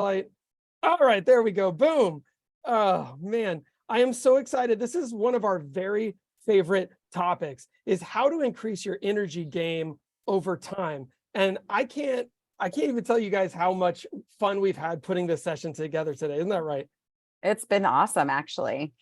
light. All right, there we go. Boom. Oh man, I am so excited. This is one of our very favorite topics, is how to increase your energy game over time. And I can't even tell you guys how much fun we've had putting this session together today. Isn't that right? It's been awesome, actually.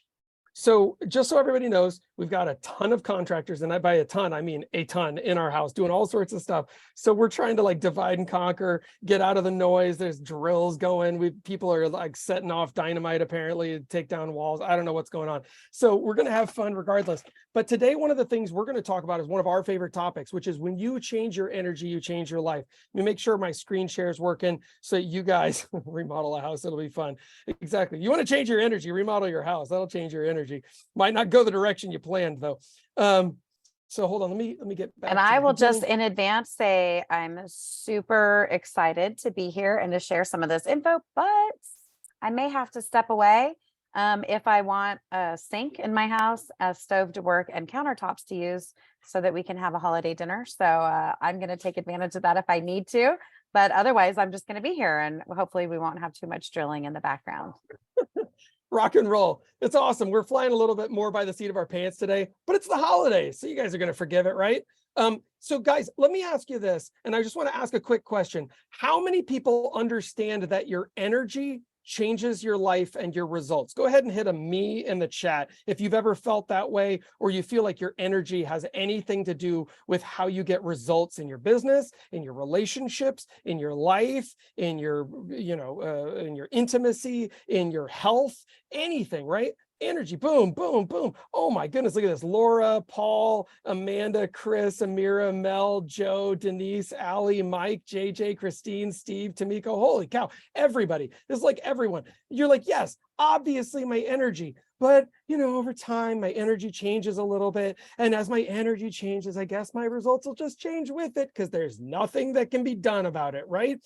So just so everybody knows, we've got a ton of contractors, and by a ton, I mean a ton, in our house doing all sorts of stuff. So we're trying to like divide and conquer, get out of the noise. There's drills going. People are like setting off dynamite apparently to take down walls. I don't know what's going on. So we're going to have fun regardless. But today, one of the things we're going to talk about is one of our favorite topics, which is when you change your energy, you change your life. Let me make sure my screen share is working so you guys remodel a house. It'll be fun. Exactly. You want to change your energy, remodel your house. That'll change your energy. Might not go the direction you planned though. So hold on, let me get back. And I will just in advance say I'm super excited to be here and to share some of this info, but I may have to step away if I want a sink in my house, a stove to work, and countertops to use so that we can have a holiday dinner. So I'm going to take advantage of that if I need to, but otherwise I'm just going to be here, and hopefully we won't have too much drilling in the background. Rock and roll. It's awesome. We're flying a little bit more by the seat of our pants today, but it's the holidays, so you guys are going to forgive it, right? So guys, let me ask you this, and I just want to ask a quick question. How many people understand that your energy changes your life and your results? Go ahead and hit a me in the chat if you've ever felt that way, or you feel like your energy has anything to do with how you get results in your business, in your relationships, in your life, in your, in your intimacy, in your health, anything, right? Energy, boom, boom, boom. Oh my goodness, look at this. Laura, Paul, Amanda, Chris, Amira, Mel, Joe, Denise, Allie, Mike, JJ, Christine, Steve, Tamiko. Holy cow, everybody. This is like everyone. You're like, yes, obviously my energy, but over time, my energy changes a little bit. And as my energy changes, I guess my results will just change with it because there's nothing that can be done about it, right?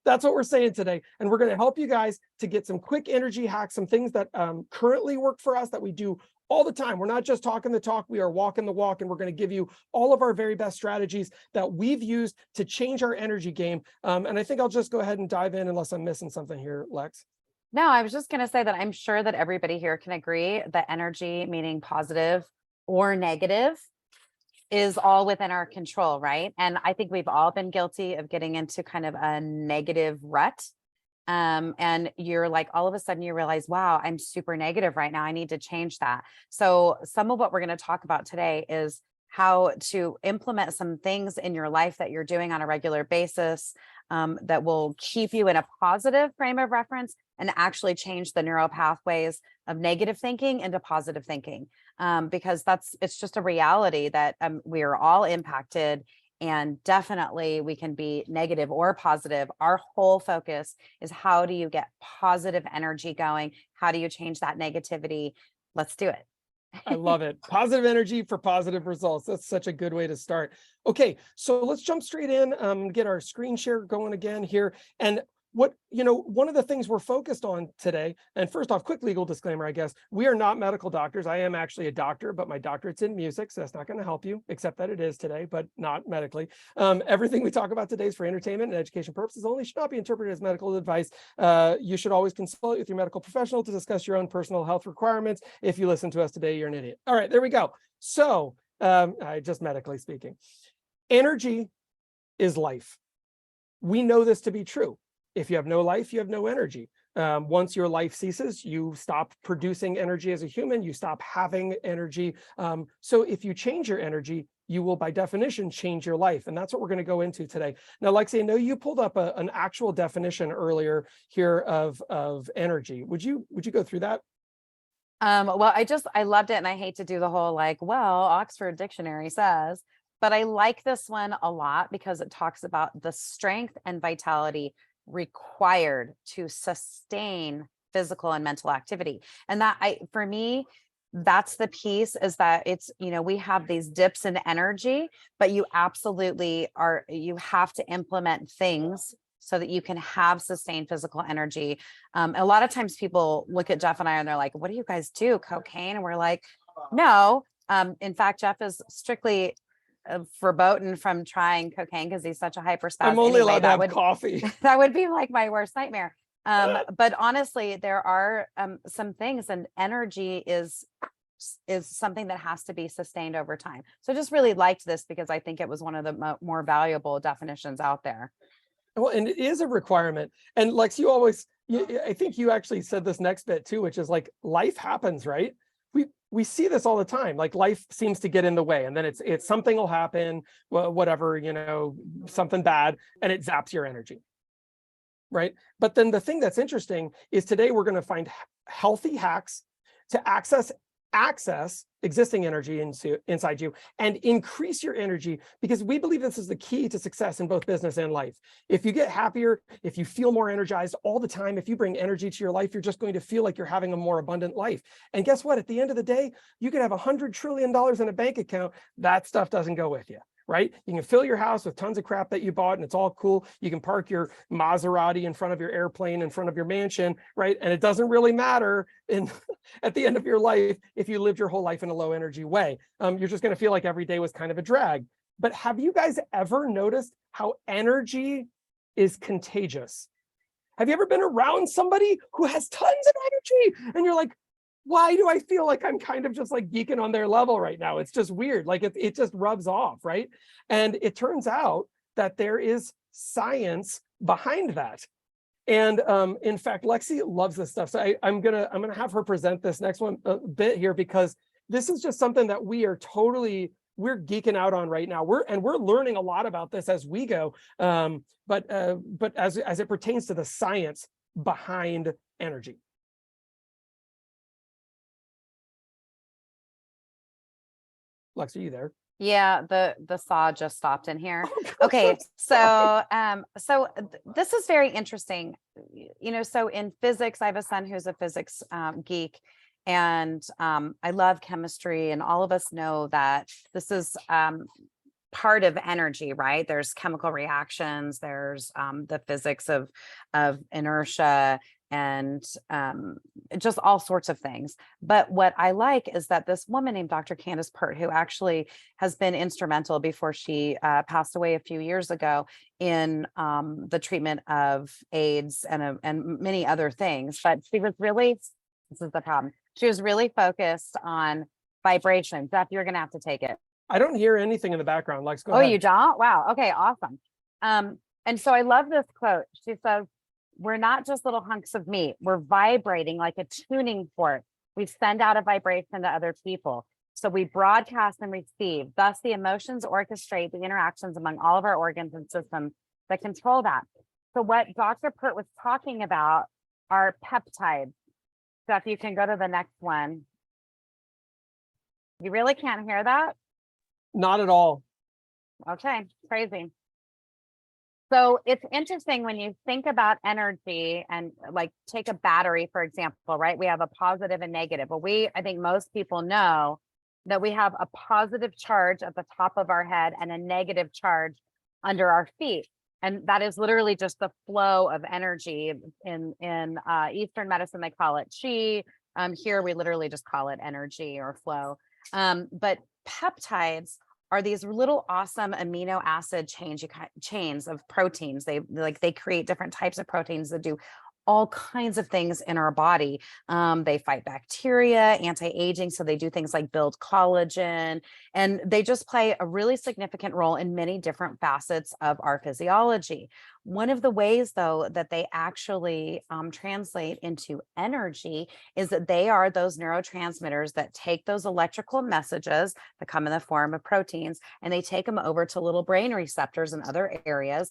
That's what we're saying today. And we're going to help you guys to get some quick energy hacks, some things that currently work for us that we do all the time. We're not just talking the talk, we are walking the walk, and we're going to give you all of our very best strategies that we've used to change our energy game. And I think I'll just go ahead and dive in unless I'm missing something here, Lex. No, I was just going to say that I'm sure that everybody here can agree that energy, meaning positive or negative, is all within our control, right? And I think we've all been guilty of getting into kind of a negative rut. And you're like, all of a sudden you realize, wow, I'm super negative right now. I need to change that. So some of what we're going to talk about today is how to implement some things in your life that you're doing on a regular basis that will keep you in a positive frame of reference and actually change the neural pathways of negative thinking into positive thinking. Because it's just a reality that we are all impacted, and definitely we can be negative or positive. Our whole focus is how do you get positive energy going? How do you change that negativity? Let's do it. I love it. Positive energy for positive results. That's such a good way to start. Okay, so let's jump straight in, get our screen share going again here. And one of the things we're focused on today, and first off, quick legal disclaimer, I guess, we are not medical doctors. I am actually a doctor, but my doctorate's in music, so that's not going to help you, except that it is today, but not medically. Everything we talk about today is for entertainment and education purposes only, should not be interpreted as medical advice. You should always consult with your medical professional to discuss your own personal health requirements. If you listen to us today, you're an idiot. All right, there we go. So, just medically speaking, energy is life. We know this to be true. If you have no life, you have no energy. Once your life ceases, you stop producing energy as a human, you stop having energy. So if you change your energy, you will by definition change your life. And that's what we're going to go into today. Now, Lexi, I know you pulled up an actual definition earlier here of energy. Would you go through that? Well, I loved it. And I hate to do the whole Oxford Dictionary says, but I like this one a lot because it talks about the strength and vitality required to sustain physical and mental activity. And for me, that's the piece, is that it's, we have these dips in energy, but you absolutely you have to implement things so that you can have sustained physical energy. A lot of times people look at Jeff and I and they're like, what do you guys do? Cocaine? And we're like, no. In fact, Jeff is strictly verboten from trying cocaine because he's such a hyperspaz. I'm only Anyway, allowed to that have would coffee. that would be like my worst nightmare. But honestly, there are some things, and energy is something that has to be sustained over time. So I just really liked this because I think it was one of the more valuable definitions out there. Well, and it is a requirement. And Lex, you always, I think you actually said this next bit too, which is like life happens, right? We see this all the time. Like life seems to get in the way, and then it's something will happen, well, whatever, something bad, and it zaps your energy. Right. But then the thing that's interesting is today we're going to find healthy hacks to access existing energy inside you and increase your energy, because we believe this is the key to success in both business and life. If you get happier, if you feel more energized all the time, if you bring energy to your life, you're just going to feel like you're having a more abundant life. And guess what? At the end of the day, you could have $100 trillion in a bank account. That stuff doesn't go with you. Right? You can fill your house with tons of crap that you bought and it's all cool. You can park your Maserati in front of your airplane, in front of your mansion, right? And it doesn't really matter at the end of your life if you lived your whole life in a low energy way. You're just going to feel like every day was kind of a drag. But have you guys ever noticed how energy is contagious? Have you ever been around somebody who has tons of energy and you're like, why do I feel like I'm kind of just like geeking on their level right now? It's just weird. Like it just rubs off, right? And it turns out that there is science behind that. And in fact, Lexy loves this stuff. So I'm gonna have her present this next one a bit here, because this is just something that we're geeking out on right now. We're learning a lot about this as we go. But as it pertains to the science behind energy. Lex, are you there? Yeah, the saw just stopped in here. Oh, Okay, so this is very interesting. So in physics, I have a son who's a physics geek, and I love chemistry, and all of us know that this is part of energy, right? There's chemical reactions, there's the physics of inertia, and just all sorts of things. But what I like is that this woman named Dr. Candace Pert, who actually has been instrumental before she passed away a few years ago in the treatment of AIDS and many other things. But she was really, this is the problem, she was really focused on vibration. Jeff, you're going to have to take it. I don't hear anything in the background. Lex, go ahead. Oh, you don't? Wow. Okay, awesome. And so I love this quote. She says, "We're not just little hunks of meat. We're vibrating like a tuning fork. We send out a vibration to other people. So we broadcast and receive. Thus, the emotions orchestrate the interactions among all of our organs and systems that control that." So what Dr. Pert was talking about are peptides. So if you can go to the next one. You really can't hear that? Not at all. Okay, crazy. So it's interesting when you think about energy and like take a battery, for example, right? We have a positive and negative. But I think most people know that we have a positive charge at the top of our head and a negative charge under our feet. And that is literally just the flow of energy. In Eastern medicine, they call it chi. Here, we literally just call it energy or flow. But peptides are these little awesome amino acid chains of proteins. They create different types of proteins that do all kinds of things in our body. They fight bacteria, anti-aging. So they do things like build collagen, and they just play a really significant role in many different facets of our physiology. One of the ways, though, that they actually translate into energy is that they are those neurotransmitters that take those electrical messages that come in the form of proteins, and they take them over to little brain receptors in other areas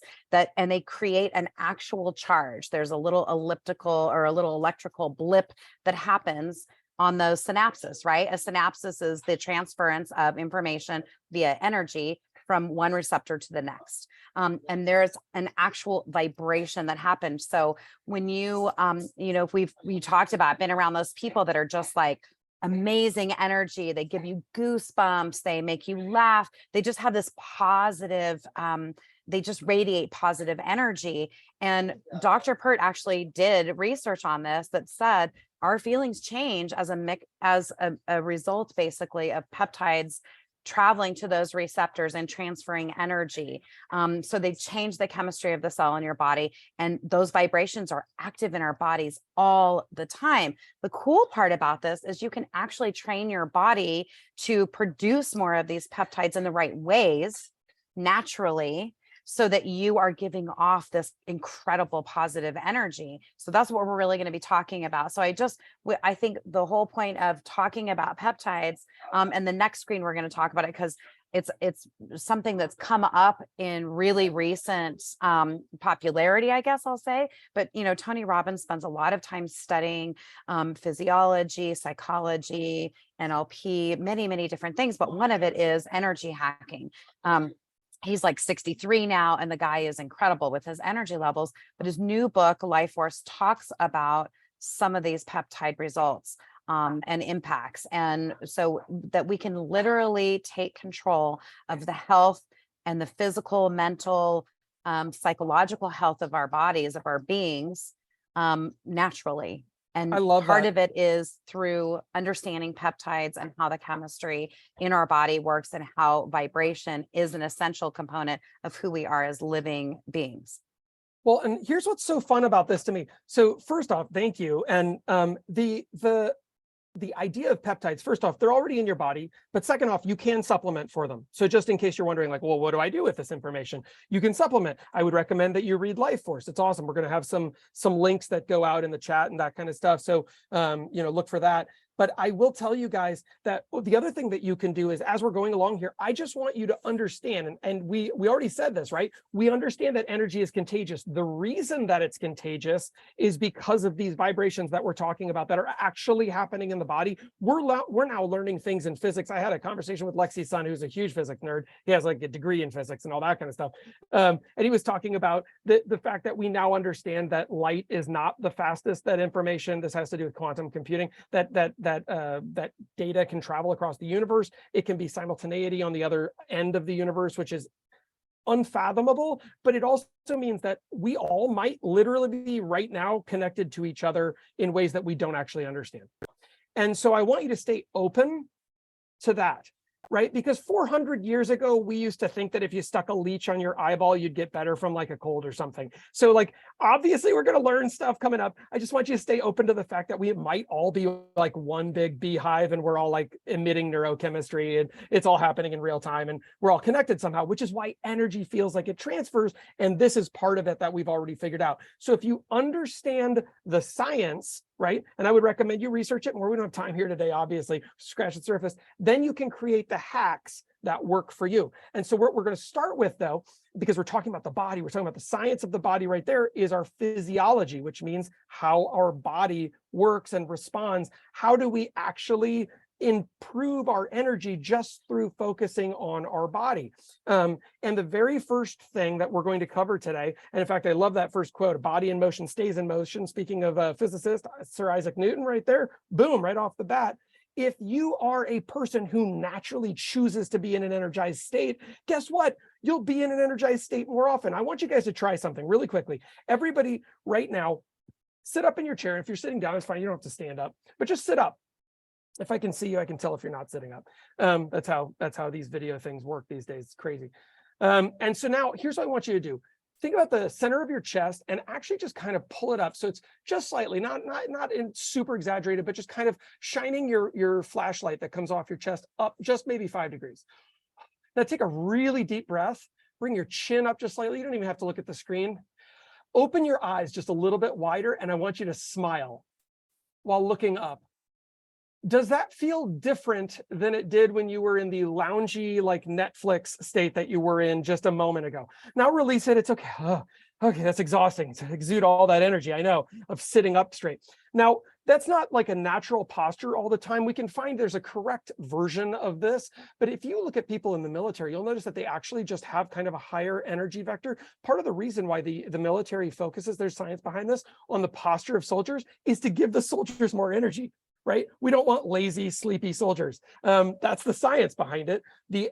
and they create an actual charge. There's a little elliptical or a little electrical blip that happens on those synapses, right? A synapsis is the transference of information via energy from one receptor to the next. And there's an actual vibration that happens. So when if we talked about been around those people that are just like amazing energy, they give you goosebumps, they make you laugh, they just have this positive, they just radiate positive energy. And Dr. Pert actually did research on this that said our feelings change as a result, basically, of peptides traveling to those receptors and transferring energy. So they change the chemistry of the cell in your body, and those vibrations are active in our bodies all the time. The cool part about this is you can actually train your body to produce more of these peptides in the right ways naturally, so that you are giving off this incredible positive energy. So that's what we're really going to be talking about. So I think the whole point of talking about peptides, and the next screen, we're going to talk about it because it's something that's come up in really recent popularity, I guess I'll say. But, Tony Robbins spends a lot of time studying physiology, psychology, NLP, many, many different things. But one of it is energy hacking. He's like 63 now, and the guy is incredible with his energy levels. But his new book, Life Force, talks about some of these peptide results and impacts. And so that we can literally take control of the health and the physical, mental, psychological health of our bodies, of our beings, naturally. And I love part that. of it is through understanding peptides and how the chemistry in our body works, and how vibration is an essential component of who we are as living beings. Well, and here's what's so fun about this to me. So first off, thank you. And the idea of peptides, first off, they're already in your body, but second off, you can supplement for them. So just in case you're wondering, like, well, what do I do with this information? You can supplement. I would recommend that you read Life Force. It's awesome. We're going to have some links that go out in the chat and that kind of stuff. So, look for that. But I will tell you guys that the other thing that you can do is, as we're going along here, I just want you to understand, and we already said this, right? We understand that energy is contagious. The reason that it's contagious is because of these vibrations that we're talking about that are actually happening in the body. We're now learning things in physics. I had a conversation with Lexy's son, who's a huge physics nerd. He has like a degree in physics and all that kind of stuff. And he was talking about the fact that we now understand that light is not the fastest that information, this has to do with quantum computing, that data can travel across the universe. It can be simultaneity on the other end of the universe, which is unfathomable. But it also means that we all might literally be right now connected to each other in ways that we don't actually understand. And so I want you to stay open to that, right? Because 400 years ago, we used to think that if you stuck a leech on your eyeball, you'd get better from like a cold or something. So like, obviously we're going to learn stuff coming up. I just want you to stay open to the fact that we might all be like one big beehive, and we're all like emitting neurochemistry, and it's all happening in real time, and we're all connected somehow, which is why energy feels like it transfers. And this is part of it that we've already figured out. So if you understand the science, right? And I would recommend you research it more. We don't have time here today, obviously, scratch the surface. Then you can create the hacks that work for you. And so what we're going to start with, though, because we're talking about the body, we're talking about the science of the body right there, is our physiology, which means how our body works and responds. How do we actually improve our energy just through focusing on our body? And the very first thing that we're going to cover today, and in fact, I love that first quote, "A body in motion stays in motion." Speaking of a physicist, Sir Isaac Newton right there, boom, right off the bat. If you are a person who naturally chooses to be in an energized state, guess what? You'll be in an energized state more often. I want you guys to try something really quickly. Everybody right now, sit up in your chair. If you're sitting down, it's fine. You don't have to stand up, but just sit up. If I can see you, I can tell if you're not sitting up. That's how these video things work these days. It's crazy. And so now here's what I want you to do. Think about the center of your chest and actually just kind of pull it up. So it's just slightly, not in super exaggerated, but just kind of shining your flashlight that comes off your chest up just maybe 5 degrees. Now take a really deep breath. Bring your chin up just slightly. You don't even have to look at the screen. Open your eyes just a little bit wider, and I want you to smile while looking up. Does that feel different than it did when you were in the loungy, like Netflix state that you were in just a moment ago? Now release it. It's okay. Oh, okay, that's exhausting to exude all that energy, I know, of sitting up straight. Now, that's not like a natural posture all the time. We can find there's a correct version of this. But if you look at people in the military, you'll notice that they actually just have kind of a higher energy vector. Part of the reason why the military focuses, there's science behind this, on the posture of soldiers is to give the soldiers more energy. Right? We don't want lazy, sleepy soldiers. That's the science behind it. The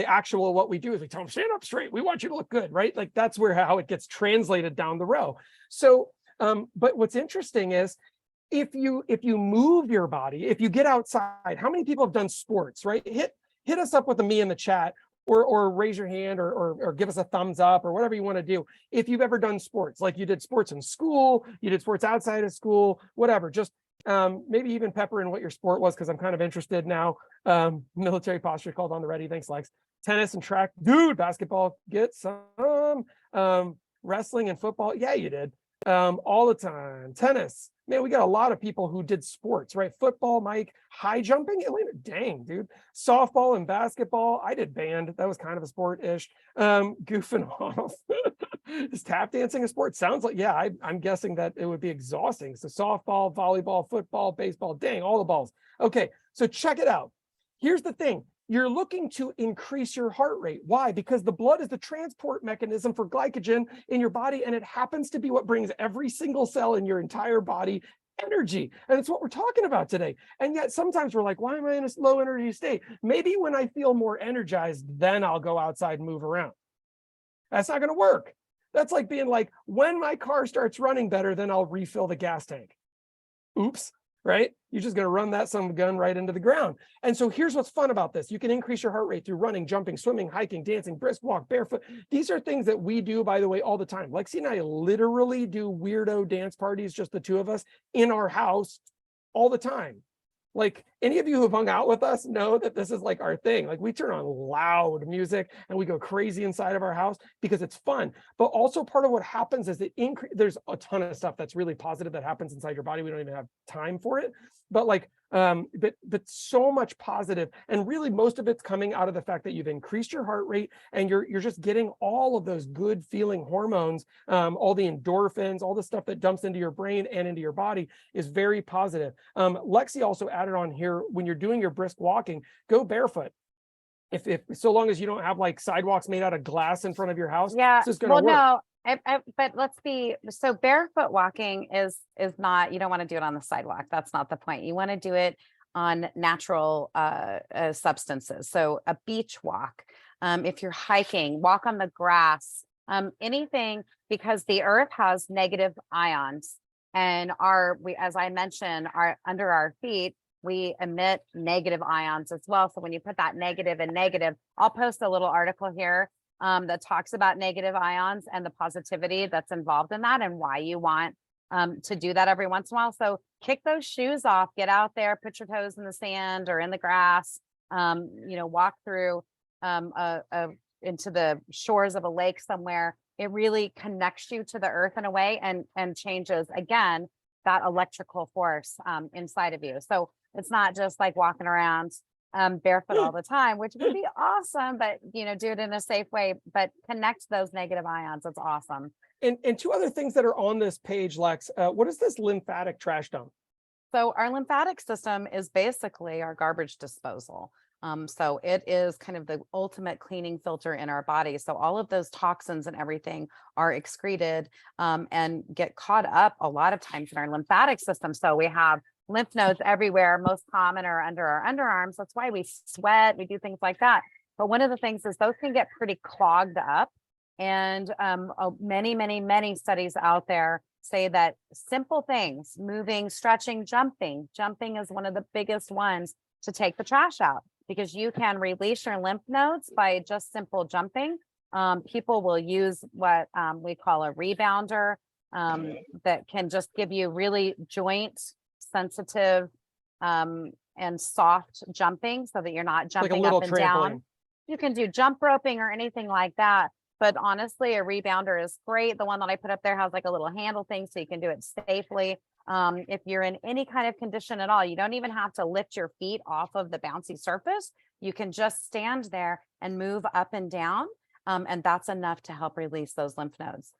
actual what we do is we tell them, stand up straight. We want you to look good, right? Like that's how it gets translated down the row. So, but what's interesting is if you move your body, if you get outside, how many people have done sports, right? Hit hit us up with a me in the chat, or raise your hand, or give us a thumbs up, or whatever you want to do. If you've ever done sports, like you did sports in school, you did sports outside of school, whatever, just maybe even pepper in what your sport was, because I'm kind of interested now. Military posture called on the ready. Thanks, Lex. Tennis and track, dude. Basketball, get some. Wrestling and football, yeah, you did. All the time. Tennis, man, we got a lot of people who did sports, right? Football, Mike, high jumping, Elena, dang, dude. Softball and basketball, I did band. That was kind of a sport-ish. Goofing off. Is tap dancing a sport? Sounds like, yeah, I'm guessing that it would be exhausting. So softball, volleyball, football, baseball, dang, all the balls. Okay, so check it out. Here's the thing. You're looking to increase your heart rate. Why? Because the blood is the transport mechanism for glycogen in your body, and it happens to be what brings every single cell in your entire body energy. And it's what we're talking about today. And yet sometimes we're like, why am I in a low energy state? Maybe when I feel more energized, then I'll go outside and move around. That's not going to work. That's like being like, when my car starts running better, then I'll refill the gas tank. Oops. Right? You're just going to run that son of a gun right into the ground. And so here's what's fun about this. You can increase your heart rate through running, jumping, swimming, hiking, dancing, brisk walk, barefoot. These are things that we do, by the way, all the time. Lexi and I literally do weirdo dance parties, just the two of us, in our house all the time. Like, any of you who've hung out with us know that this is like our thing. Like, we turn on loud music and we go crazy inside of our house because it's fun. But also part of what happens is there's a ton of stuff that's really positive that happens inside your body. We don't even have time for it. But like, but so much positive, and really most of it's coming out of the fact that you've increased your heart rate, and you're just getting all of those good feeling hormones, all the endorphins, all the stuff that dumps into your brain and into your body is very positive. Lexi also added on here, when you're doing your brisk walking, go barefoot. If so long as you don't have like sidewalks made out of glass in front of your house, Yeah. this is going to work. No. But let's be, so barefoot walking is not, you don't want to do it on the sidewalk. That's not the point. You want to do it on natural substances. So a beach walk, if you're hiking, walk on the grass, anything, because the earth has negative ions, and as I mentioned, under our feet, we emit negative ions as well. So when you put that negative and negative, I'll post a little article here that talks about negative ions and the positivity that's involved in that, and why you want to do that every once in a while. So kick those shoes off, get out there, put your toes in the sand or in the grass, walk through into the shores of a lake somewhere. It really connects you to the earth in a way, and changes, again, that electrical force inside of you. So it's not just like walking around barefoot all the time, which would be awesome, but do it in a safe way, but connect those negative ions. It's awesome. And two other things that are on this page, Lex, what is this lymphatic trash dump? So our lymphatic system is basically our garbage disposal. So it is kind of the ultimate cleaning filter in our body. So all of those toxins and everything are excreted and get caught up a lot of times in our lymphatic system. So we have lymph nodes everywhere. Most common are under our underarms. That's why we sweat, we do things like that. But one of the things is those can get pretty clogged up. And many studies out there say that simple things, moving, stretching, jumping is one of the biggest ones to take the trash out, because you can release your lymph nodes by just simple jumping. People will use what we call a rebounder that can just give you really joint sensitive and soft jumping, so that you're not jumping like a up and trampoline down. You can do jump roping or anything like that. But honestly, a rebounder is great. The one that I put up there has like a little handle thing, so you can do it safely. If you're in any kind of condition at all, you don't even have to lift your feet off of the bouncy surface. You can just stand there and move up and down. And that's enough to help release those lymph nodes.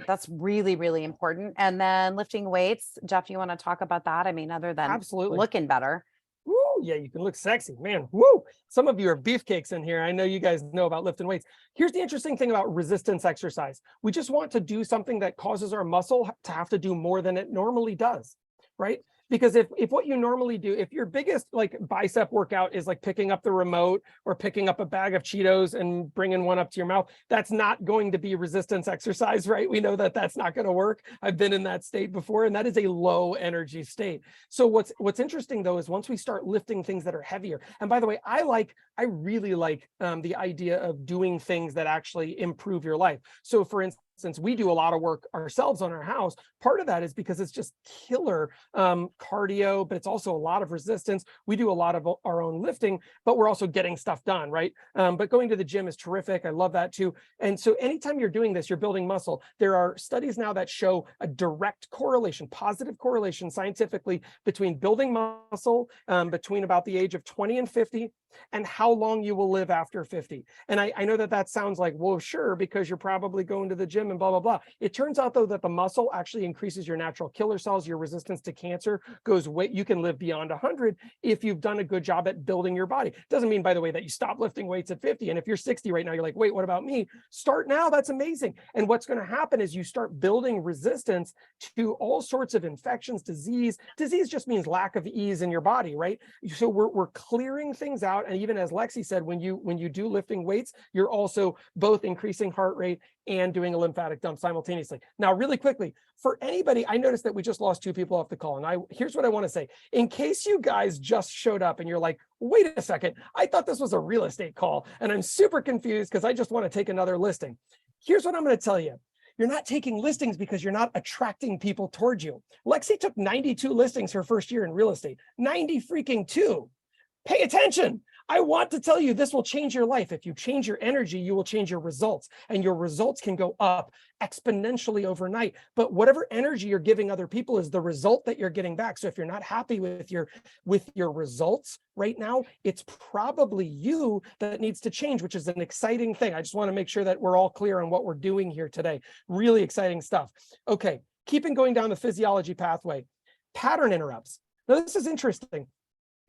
That's really, really important. And then lifting weights. Jeff, you want to talk about that? I mean, other than absolutely looking better. Woo, yeah, you can look sexy, man. Woo! Some of you are beefcakes in here. I know you guys know about lifting weights. Here's the interesting thing about resistance exercise. We just want to do something that causes our muscle to have to do more than it normally does, right? Because if what you normally do, if your biggest like bicep workout is like picking up the remote or picking up a bag of Cheetos and bringing one up to your mouth, that's not going to be resistance exercise, right? We know that that's not going to work. I've been in that state before, and that is a low energy state. So what's interesting though is once we start lifting things that are heavier, and by the way, I really like the idea of doing things that actually improve your life. So for instance, since we do a lot of work ourselves on our house, part of that is because it's just killer cardio, but it's also a lot of resistance. We do a lot of our own lifting, but we're also getting stuff done, right? But going to the gym is terrific. I love that too. And so anytime you're doing this, you're building muscle. There are studies now that show a direct correlation, positive correlation scientifically between building muscle between about the age of 20 and 50 and how long you will live after 50. And I know that that sounds like, well, sure, because you're probably going to the gym and blah, blah, blah. It turns out though that the muscle actually increases your natural killer cells, your resistance to cancer goes way, you can live beyond 100 if you've done a good job at building your body. Doesn't mean, by the way, that you stop lifting weights at 50. And if you're 60 right now, you're like, wait, what about me? Start now, that's amazing. And what's gonna happen is you start building resistance to all sorts of infections, disease. Disease just means lack of ease in your body, right? So we're clearing things out. And even as Lexy said, when you do lifting weights, you're also both increasing heart rate and doing a lymphatic dump simultaneously. Now, really quickly, for anybody, I noticed that we just lost 2 people off the call. And here's what I want to say. In case you guys just showed up and you're like, wait a second, I thought this was a real estate call and I'm super confused because I just want to take another listing. Here's what I'm going to tell you. You're not taking listings because you're not attracting people towards you. Lexy took 92 listings her first year in real estate, 90 freaking 2. Pay attention. I want to tell you this will change your life. If you change your energy, you will change your results, and your results can go up exponentially overnight. But whatever energy you're giving other people is the result that you're getting back. So if you're not happy with your results right now, it's probably you that needs to change, which is an exciting thing. I just want to make sure that we're all clear on what we're doing here today. Really exciting stuff. Okay, keeping going down the physiology pathway. Pattern interrupts. Now, this is interesting.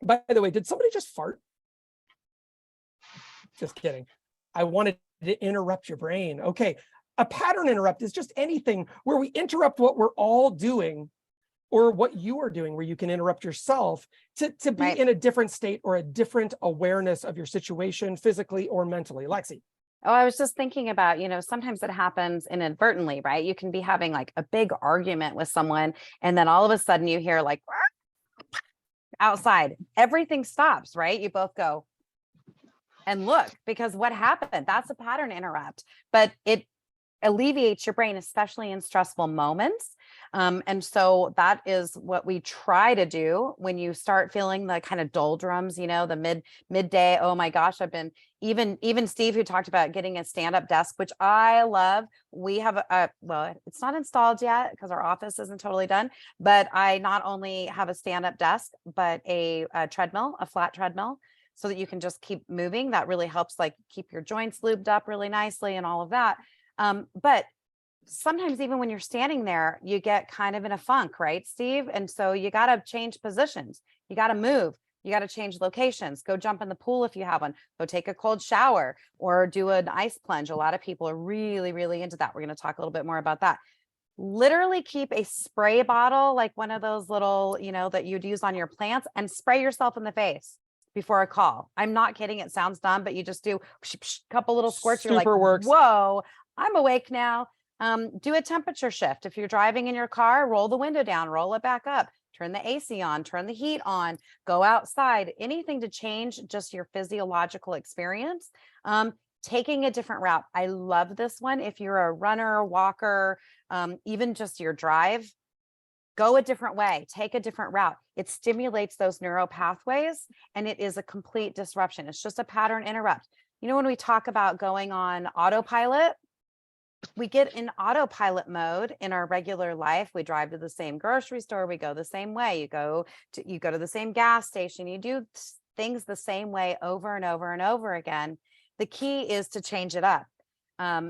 By the way, did somebody just fart? Just kidding. I wanted to interrupt your brain. Okay. A pattern interrupt is just anything where we interrupt what we're all doing or what you are doing, where you can interrupt yourself to be Right. in a different state or a different awareness of your situation physically or mentally. Lexy. Oh, I was just thinking about, sometimes it happens inadvertently, right? You can be having like a big argument with someone, and then all of a sudden you hear like outside, everything stops, right? You both go and look, because what happened? That's a pattern interrupt, but it alleviates your brain, especially in stressful moments. And so that is what we try to do when you start feeling the kind of doldrums, the midday. Oh my gosh, I've been even Steve, who talked about getting a stand-up desk, which I love. We have well, it's not installed yet because our office isn't totally done, but I not only have a stand-up desk, but a treadmill, a flat treadmill, so that you can just keep moving. That really helps like keep your joints lubed up really nicely and all of that. But sometimes even when you're standing there, you get kind of in a funk, right, Steve? And so you got to change positions. You got to move. You got to change locations. Go jump in the pool if you have one. Go take a cold shower or do an ice plunge. A lot of people are really, really into that. We're going to talk a little bit more about that. Literally keep a spray bottle, like one of those little, that you'd use on your plants, and spray yourself in the face before a call. I'm not kidding. It sounds dumb, but you just do a couple little squirts. You're like, works. Whoa, I'm awake now. Do a temperature shift. If you're driving in your car, roll the window down, roll it back up, turn the AC on, turn the heat on, go outside, anything to change just your physiological experience. Taking a different route. I love this one. If you're a runner, walker, even just your drive, go a different way, take a different route. It stimulates those neural pathways, and it is a complete disruption. It's just a pattern interrupt. When we talk about going on autopilot, we get in autopilot mode in our regular life. We drive to the same grocery store. We go the same way. You go to the same gas station. You do things the same way over and over and over again. The key is to change it up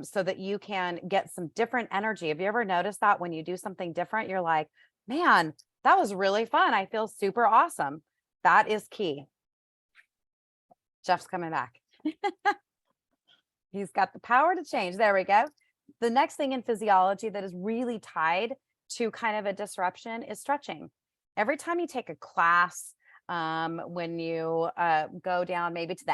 so that you can get some different energy. Have you ever noticed that when you do something different, you're like, man, that was really fun. I feel super awesome. That is key. Jeff's coming back. He's got the power to change. There we go. The next thing in physiology that is really tied to kind of a disruption is stretching. every time you take a class, when you go down maybe to the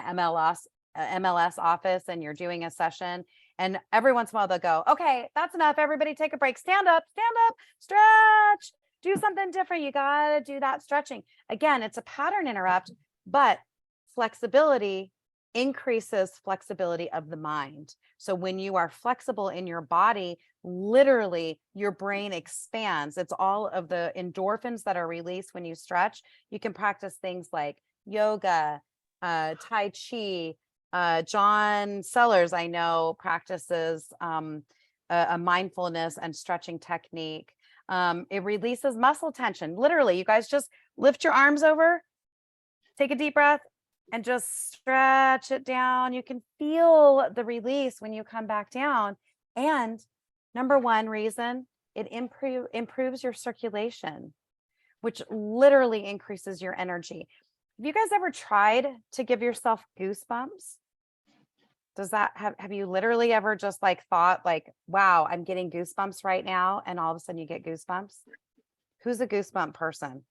MLS office and you're doing a session, and every once in a while they'll go, okay, that's enough. Everybody take a break. Stand up, stretch, do something different. You got to do that stretching. Again, it's a pattern interrupt, but flexibility increases flexibility of the mind. So when you are flexible in your body, literally your brain expands. It's all of the endorphins that are released when you stretch. You can practice things like yoga, Tai Chi. John Sellers, I know, practices a mindfulness and stretching technique. It releases muscle tension. Literally, you guys just lift your arms over, take a deep breath, and just stretch it down. You can feel the release when you come back down. And number one reason, it improves your circulation, which literally increases your energy. Have you guys ever tried to give yourself goosebumps? Does that have you literally ever just like thought like, wow, I'm getting goosebumps right now, and all of a sudden you get goosebumps? Who's a goosebump person?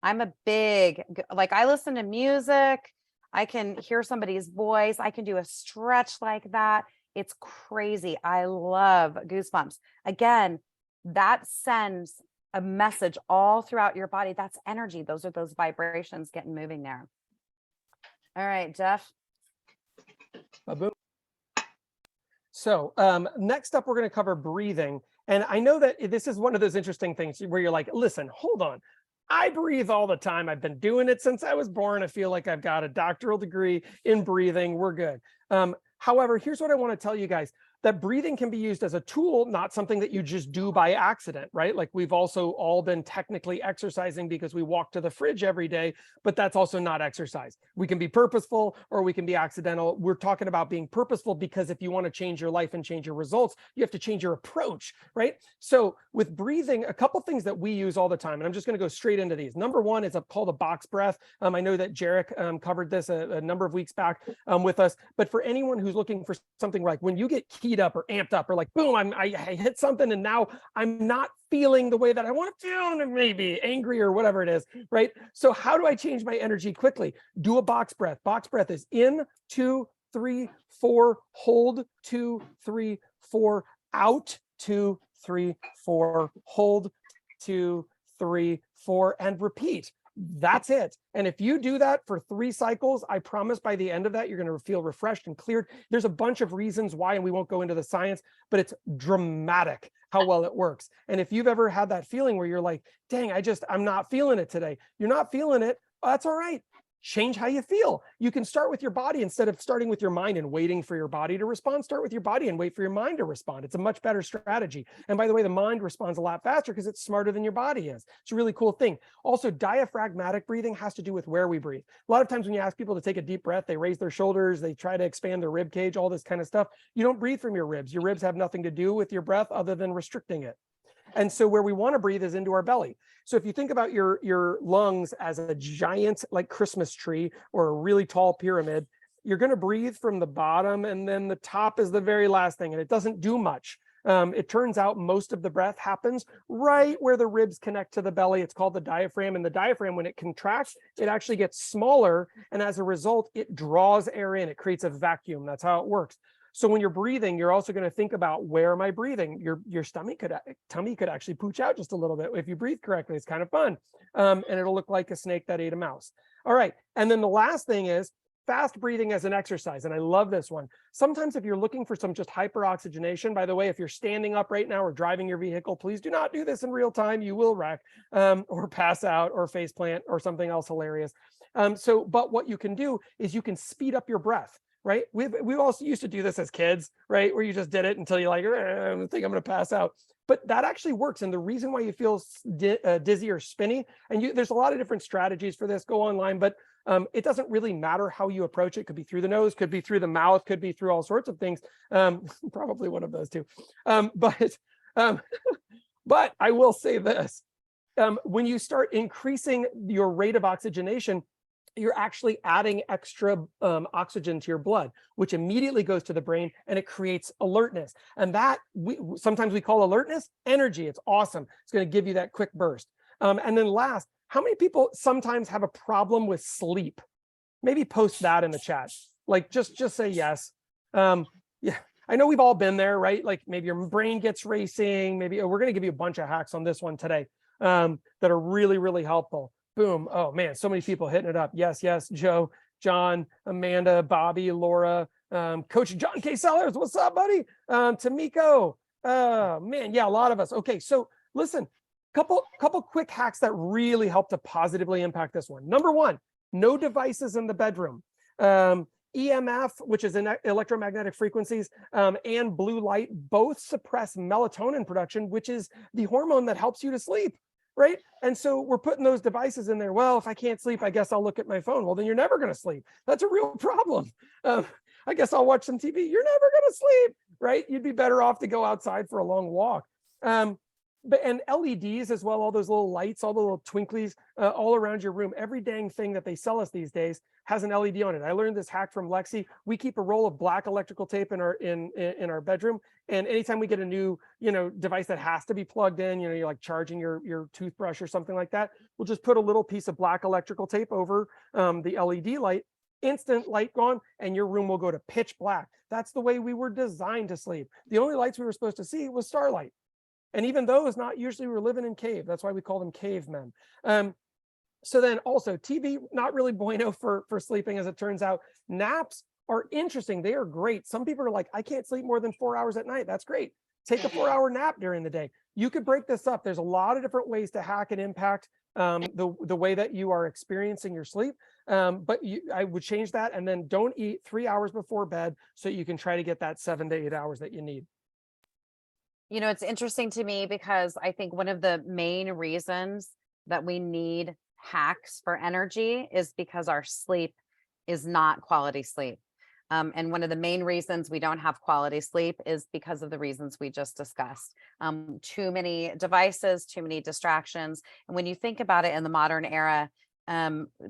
I'm a big, like, I listen to music, I can hear somebody's voice, I can do a stretch like that. It's crazy. I love goosebumps. Again, that sends a message all throughout your body. That's energy. Those are those vibrations getting moving there. All right, Jeff. Boom. So next up, we're going to cover breathing. And I know that this is one of those interesting things where you're like, listen, hold on. I breathe all the time. I've been doing it since I was born. I feel like I've got a doctoral degree in breathing. We're good. However, here's what I want to tell you guys, that breathing can be used as a tool, not something that you just do by accident, right? Like, we've also all been technically exercising because we walk to the fridge every day, but that's also not exercise. We can be purposeful or we can be accidental. We're talking about being purposeful because if you want to change your life and change your results, you have to change your approach, right? So with breathing, a couple things that we use all the time, and I'm just going to go straight into these. Number one is called a box breath. I know that Jarek covered this a number of weeks back with us, but for anyone who's looking for something like when you get keyed up or amped up, or like, boom, I hit something and now I'm not feeling the way that I want to feel, and maybe angry or whatever it is, right? So how do I change my energy quickly? Do a box breath. Box breath is in, 2, 3, 4, hold, 2, 3, 4, out, 2, 3, 4, hold, 2, 3, 4, and repeat. That's it. And if you do that for 3 cycles, I promise by the end of that, you're going to feel refreshed and cleared. There's a bunch of reasons why, and we won't go into the science, but it's dramatic how well it works. And if you've ever had that feeling where you're like, dang, I'm not feeling it today. You're not feeling it. That's all right. Change how you feel. You can start with your body instead of starting with your mind and waiting for your body to respond. Start with your body and wait for your mind to respond. It's a much better strategy. And by the way, the mind responds a lot faster because it's smarter than your body is. It's a really cool thing. Also, diaphragmatic breathing has to do with where we breathe. A lot of times when you ask people to take a deep breath, they raise their shoulders, they try to expand their rib cage, all this kind of stuff. You don't breathe from your ribs. Your ribs have nothing to do with your breath other than restricting it. And so where we want to breathe is into our belly. So if you think about your lungs as a giant, like, Christmas tree or a really tall pyramid, you're going to breathe from the bottom, and then the top is the very last thing, and it doesn't do much. It turns out most of the breath happens right where the ribs connect to the belly. It's called the diaphragm, and the diaphragm, when it contracts, it actually gets smaller, and as a result, it draws air in. It creates a vacuum. That's how it works. So when you're breathing, you're also going to think about, where am I breathing? Your tummy could actually pooch out just a little bit if you breathe correctly. It's kind of fun. And it'll look like a snake that ate a mouse. All right. And then the last thing is fast breathing as an exercise. And I love this one. Sometimes if you're looking for some just hyperoxygenation, by the way, if you're standing up right now or driving your vehicle, please do not do this in real time. You will wreck or pass out or face plant or something else hilarious. But what you can do is you can speed up your breath. Right? We also used to do this as kids, right? Where you just did it until you're like, I think I'm going to pass out. But that actually works. And the reason why you feel dizzy or spinny, and there's a lot of different strategies for this, go online, but it doesn't really matter how you approach it. Could be through the nose, could be through the mouth, could be through all sorts of things. Probably one of those two. But I will say this, when you start increasing your rate of oxygenation, you're actually adding extra oxygen to your blood, which immediately goes to the brain, and it creates alertness. And that sometimes we call alertness energy. It's awesome. It's going to give you that quick burst. And then last, how many people sometimes have a problem with sleep? Maybe post that in the chat. Like just say yes. Yeah, I know we've all been there, right? Like maybe your brain gets racing. Maybe we're going to give you a bunch of hacks on this one today that are really, really helpful. Boom. Oh man, so many people hitting it up. Yes, yes. Joe, John, Amanda, Bobby, Laura, Coach John K. Sellers. What's up, buddy? Tamiko. Man, yeah, a lot of us. Okay, so listen, couple quick hacks that really help to positively impact this one. Number one, no devices in the bedroom. EMF, which is electromagnetic frequencies, and blue light both suppress melatonin production, which is the hormone that helps you to sleep, right? And so we're putting those devices in there. Well, if I can't sleep, I guess I'll look at my phone. Well, then you're never going to sleep. That's a real problem. I guess I'll watch some TV. You're never going to sleep, right? You'd be better off to go outside for a long walk. And LEDs as well, all those little lights, all the little twinklies all around your room. Every dang thing that they sell us these days has an LED on it. I learned this hack from Lexy. We keep a roll of black electrical tape in our bedroom, and anytime we get a new device that has to be plugged in, you're like charging your toothbrush or something like that, we'll just put a little piece of black electrical tape over the LED light. Instant light gone, and your room will go to pitch black. That's the way we were designed to sleep. The only lights we were supposed to see was starlight. And even those, not usually, we're living in cave. That's why we call them cavemen. So then also TV, not really bueno for sleeping, as it turns out. Naps are interesting. They are great. Some people are like, I can't sleep more than 4 hours at night. That's great. Take a 4-hour nap during the day. You could break this up. There's a lot of different ways to hack and impact the way that you are experiencing your sleep. But I would change that, and then don't eat 3 hours before bed so you can try to get that 7 to 8 hours that you need. It's interesting to me because I think one of the main reasons that we need hacks for energy is because our sleep is not quality sleep. And one of the main reasons we don't have quality sleep is because of the reasons we just discussed. Too many devices, too many distractions. And when you think about it in the modern era,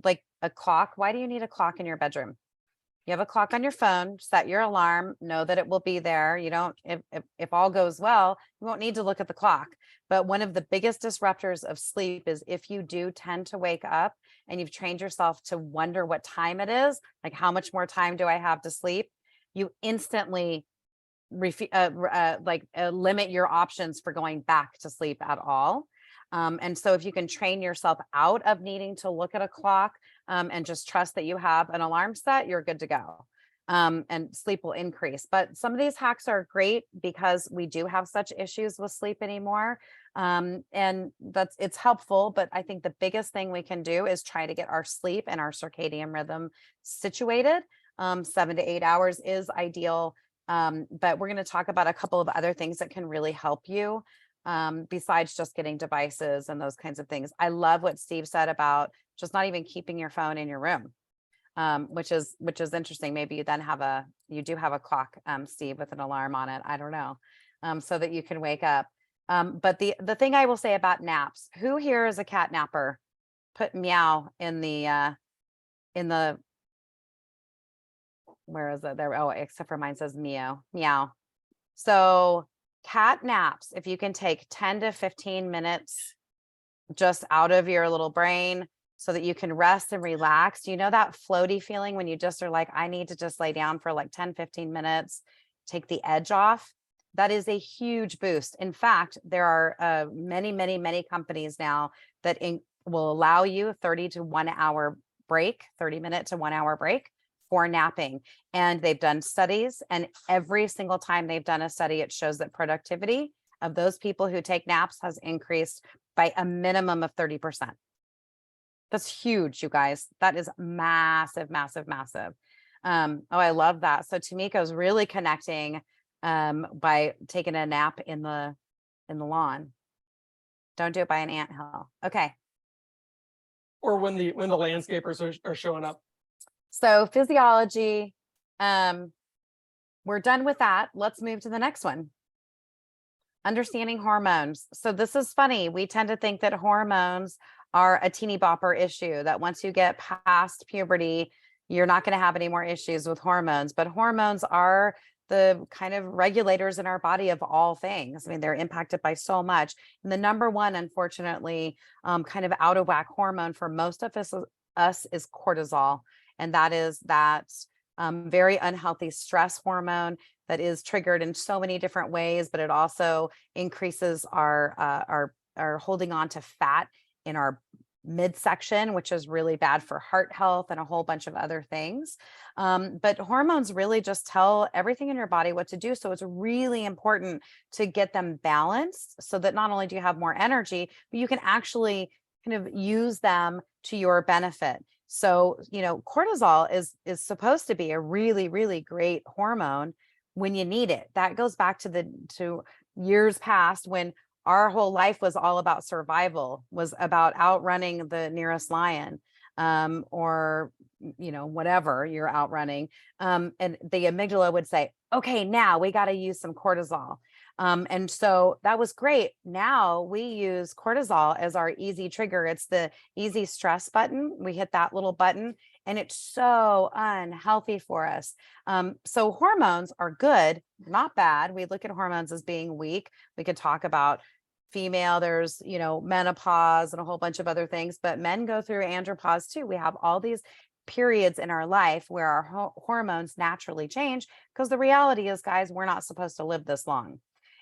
like a clock, why do you need a clock in your bedroom? You have a clock on your phone, set your alarm, know that it will be there. You don't, if all goes well, you won't need to look at the clock. But one of the biggest disruptors of sleep is if you do tend to wake up and you've trained yourself to wonder what time it is, like how much more time do I have to sleep? You instantly limit your options for going back to sleep at all. And so if you can train yourself out of needing to look at a clock and just trust that you have an alarm set, you're good to go. And sleep will increase. But some of these hacks are great because we do have such issues with sleep anymore. And it's helpful. But I think the biggest thing we can do is try to get our sleep and our circadian rhythm situated. 7 to 8 hours is ideal. But we're going to talk about a couple of other things that can really help you. Besides just getting devices and those kinds of things. I love what Steve said about just not even keeping your phone in your room, which is interesting. Maybe you then you do have a clock, Steve, with an alarm on it. I don't know, so that you can wake up. But the thing I will say about naps, who here is a cat napper? Put meow in the where is it there? Oh, except for mine says meow. So cat naps, if you can take 10 to 15 minutes just out of your little brain so that you can rest and relax. That floaty feeling when you just are like, I need to just lay down for like 10, 15 minutes, take the edge off. That is a huge boost. In fact, there are many companies now that will allow you 30 to 1 hour break, 30-minute to 1 hour break for napping. And they've done studies, and every single time they've done a study, it shows that productivity of those people who take naps has increased by a minimum of 30%. That's huge, you guys. That is massive. I love that. So Tamiko's really connecting by taking a nap in the lawn. Don't do it by an anthill. Okay. Or when the landscapers are showing up. So physiology, we're done with that. Let's move to the next one. Understanding hormones. So this is funny. We tend to think that hormones are a teeny bopper issue, that once you get past puberty, you're not going to have any more issues with hormones. But hormones are the kind of regulators in our body of all things. I mean, they're impacted by so much. And the number one, unfortunately, kind of out of whack hormone for most of us is cortisol. And that is that very unhealthy stress hormone that is triggered in so many different ways, but it also increases our holding on to fat in our midsection, which is really bad for heart health and a whole bunch of other things. But hormones really just tell everything in your body what to do. So it's really important to get them balanced so that not only do you have more energy, but you can actually kind of use them to your benefit. So, cortisol is supposed to be a really, really great hormone when you need it. That goes back to years past when our whole life was all about survival, was about outrunning the nearest lion, or, whatever you're outrunning. And the amygdala would say, okay, now we got to use some cortisol. And so that was great. Now we use cortisol as our easy trigger. It's the easy stress button. We hit that little button and it's so unhealthy for us. So hormones are good, not bad. We look at hormones as being weak. We could talk about female, there's, menopause and a whole bunch of other things, but men go through andropause too. We have all these periods in our life where our hormones naturally change, because the reality is, guys, we're not supposed to live this long.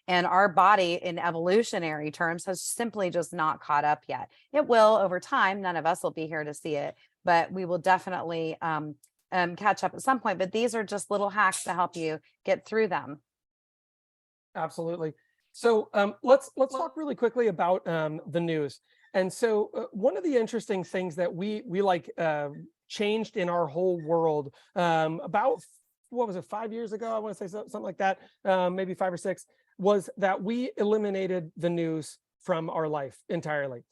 And our body in evolutionary terms has simply just not caught up yet. It will over time. None of us will be here to see it, but we will definitely catch up at some point. But these are just little hacks to help you get through them. Absolutely. So let's talk really quickly about the news. And so one of the interesting things that we changed in our whole world about, what was it, 5 years ago? I want to say something like that, maybe 5 or 6, was that we eliminated the news from our life entirely.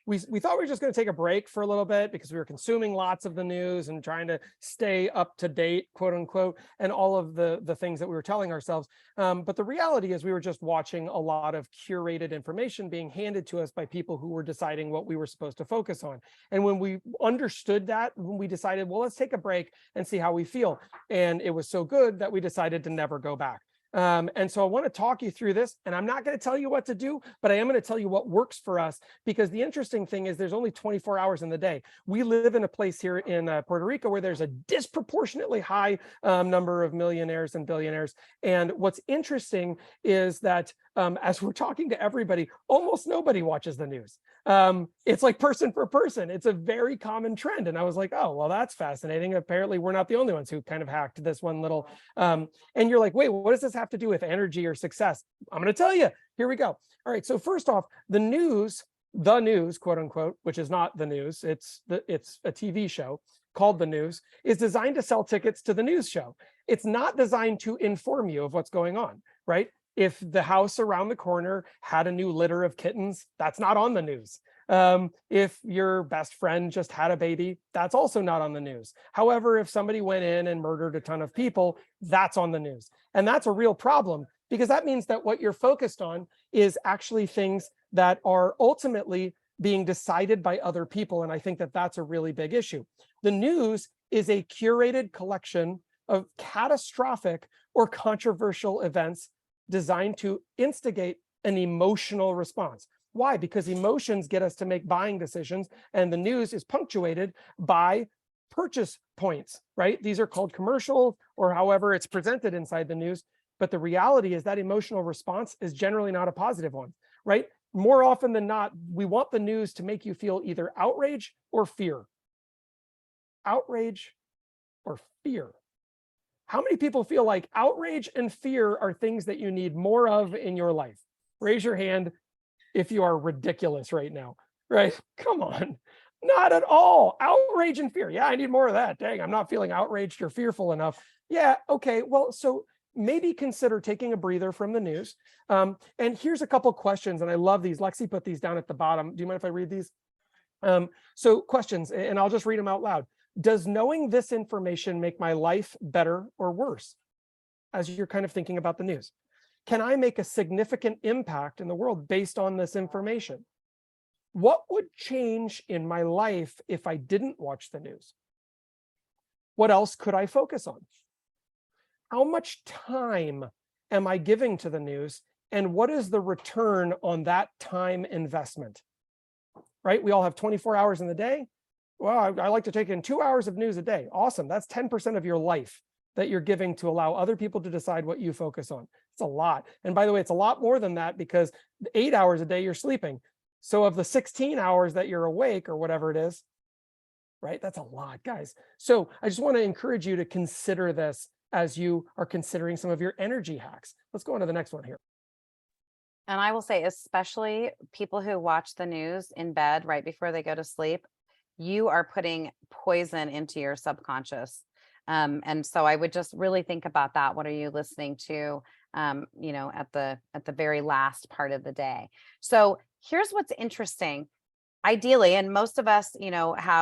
We thought we were just going to take a break for a little bit because we were consuming lots of the news and trying to stay up to date, quote unquote, and all of the things that we were telling ourselves. But the reality is we were just watching a lot of curated information being handed to us by people who were deciding what we were supposed to focus on. And when we understood that, when we decided, well, let's take a break and see how we feel. And it was so good that we decided to never go back. And so I want to talk you through this, and I'm not going to tell you what to do, but I am going to tell you what works for us, because the interesting thing is there's only 24 hours in the day. We live in a place here in Puerto Rico where there's a disproportionately high number of millionaires and billionaires. And what's interesting is that as we're talking to everybody, almost nobody watches the news. It's like person for person. It's a very common trend. And I was like, oh, well, that's fascinating. Apparently we're not the only ones who kind of hacked this one little, and you're like, wait, what does this have to do with energy or success? I'm going to tell you, here we go. All right. So first off, the news, quote unquote, which is not the news. It's a TV show called The News, is designed to sell tickets to the news show. It's not designed to inform you of what's going on, right? If the house around the corner had a new litter of kittens, that's not on the news. If your best friend just had a baby, that's also not on the news. However, if somebody went in and murdered a ton of people, that's on the news. And that's a real problem, because that means that what you're focused on is actually things that are ultimately being decided by other people. And I think that that's a really big issue. The news is a curated collection of catastrophic or controversial events designed to instigate an emotional response. Why? Because emotions get us to make buying decisions, and the news is punctuated by purchase points, right? These are called commercials, or however it's presented inside the news. But the reality is that emotional response is generally not a positive one, right? More often than not, we want the news to make you feel either outrage or fear. Outrage or fear. How many people feel like outrage and fear are things that you need more of in your life? Raise your hand if you are ridiculous right now, right? Come on, not at all. Outrage and fear. Yeah, I need more of that. Dang, I'm not feeling outraged or fearful enough. Yeah, okay, well, so maybe consider taking a breather from the news. And here's a couple questions, and I love these. Lexi put these down at the bottom. Do you mind if I read these? So questions, and I'll just read them out loud. Does knowing this information make my life better or worse? As you're kind of thinking about the news. Can I make a significant impact in the world based on this information? What would change in my life if I didn't watch the news? What else could I focus on? how much time am I giving to the news? And what is the return on that time investment? Right? We all have 24 hours in the day. Well, I like to take in 2 hours of news a day. Awesome. That's 10% of your life that you're giving to allow other people to decide what you focus on. It's a lot. And by the way, it's a lot more than that, because 8 hours a day you're sleeping. So of the 16 hours that you're awake, or whatever it is, right? That's a lot, guys. So I just want to encourage you to consider this as you are considering some of your energy hacks. Let's go on to the next one here. And I will say, especially people who watch the news in bed right before they go to sleep, you are putting poison into your subconscious. And so I would just really think about that. What are you listening to, at the very last part of the day? So here's what's interesting. Ideally, and most of us,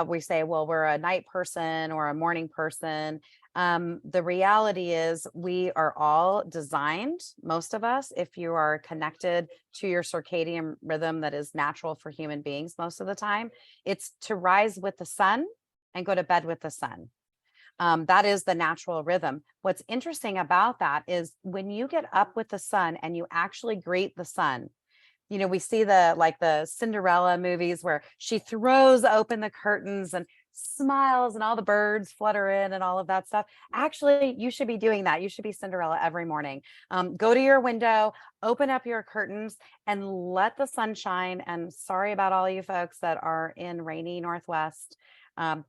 we say, well, we're a night person or a morning person. The reality is we are all designed, most of us, if you are connected to your circadian rhythm that is natural for human beings most of the time, it's to rise with the sun and go to bed with the sun. That is the natural rhythm. What's interesting about that is when you get up with the sun and you actually greet the sun, we see the Cinderella movies where she throws open the curtains and smiles and all the birds flutter in and all of that stuff. Actually, you should be doing that. You should be Cinderella every morning. Go to your window, open up your curtains and let the sun shine. And sorry about all you folks that are in rainy Northwest,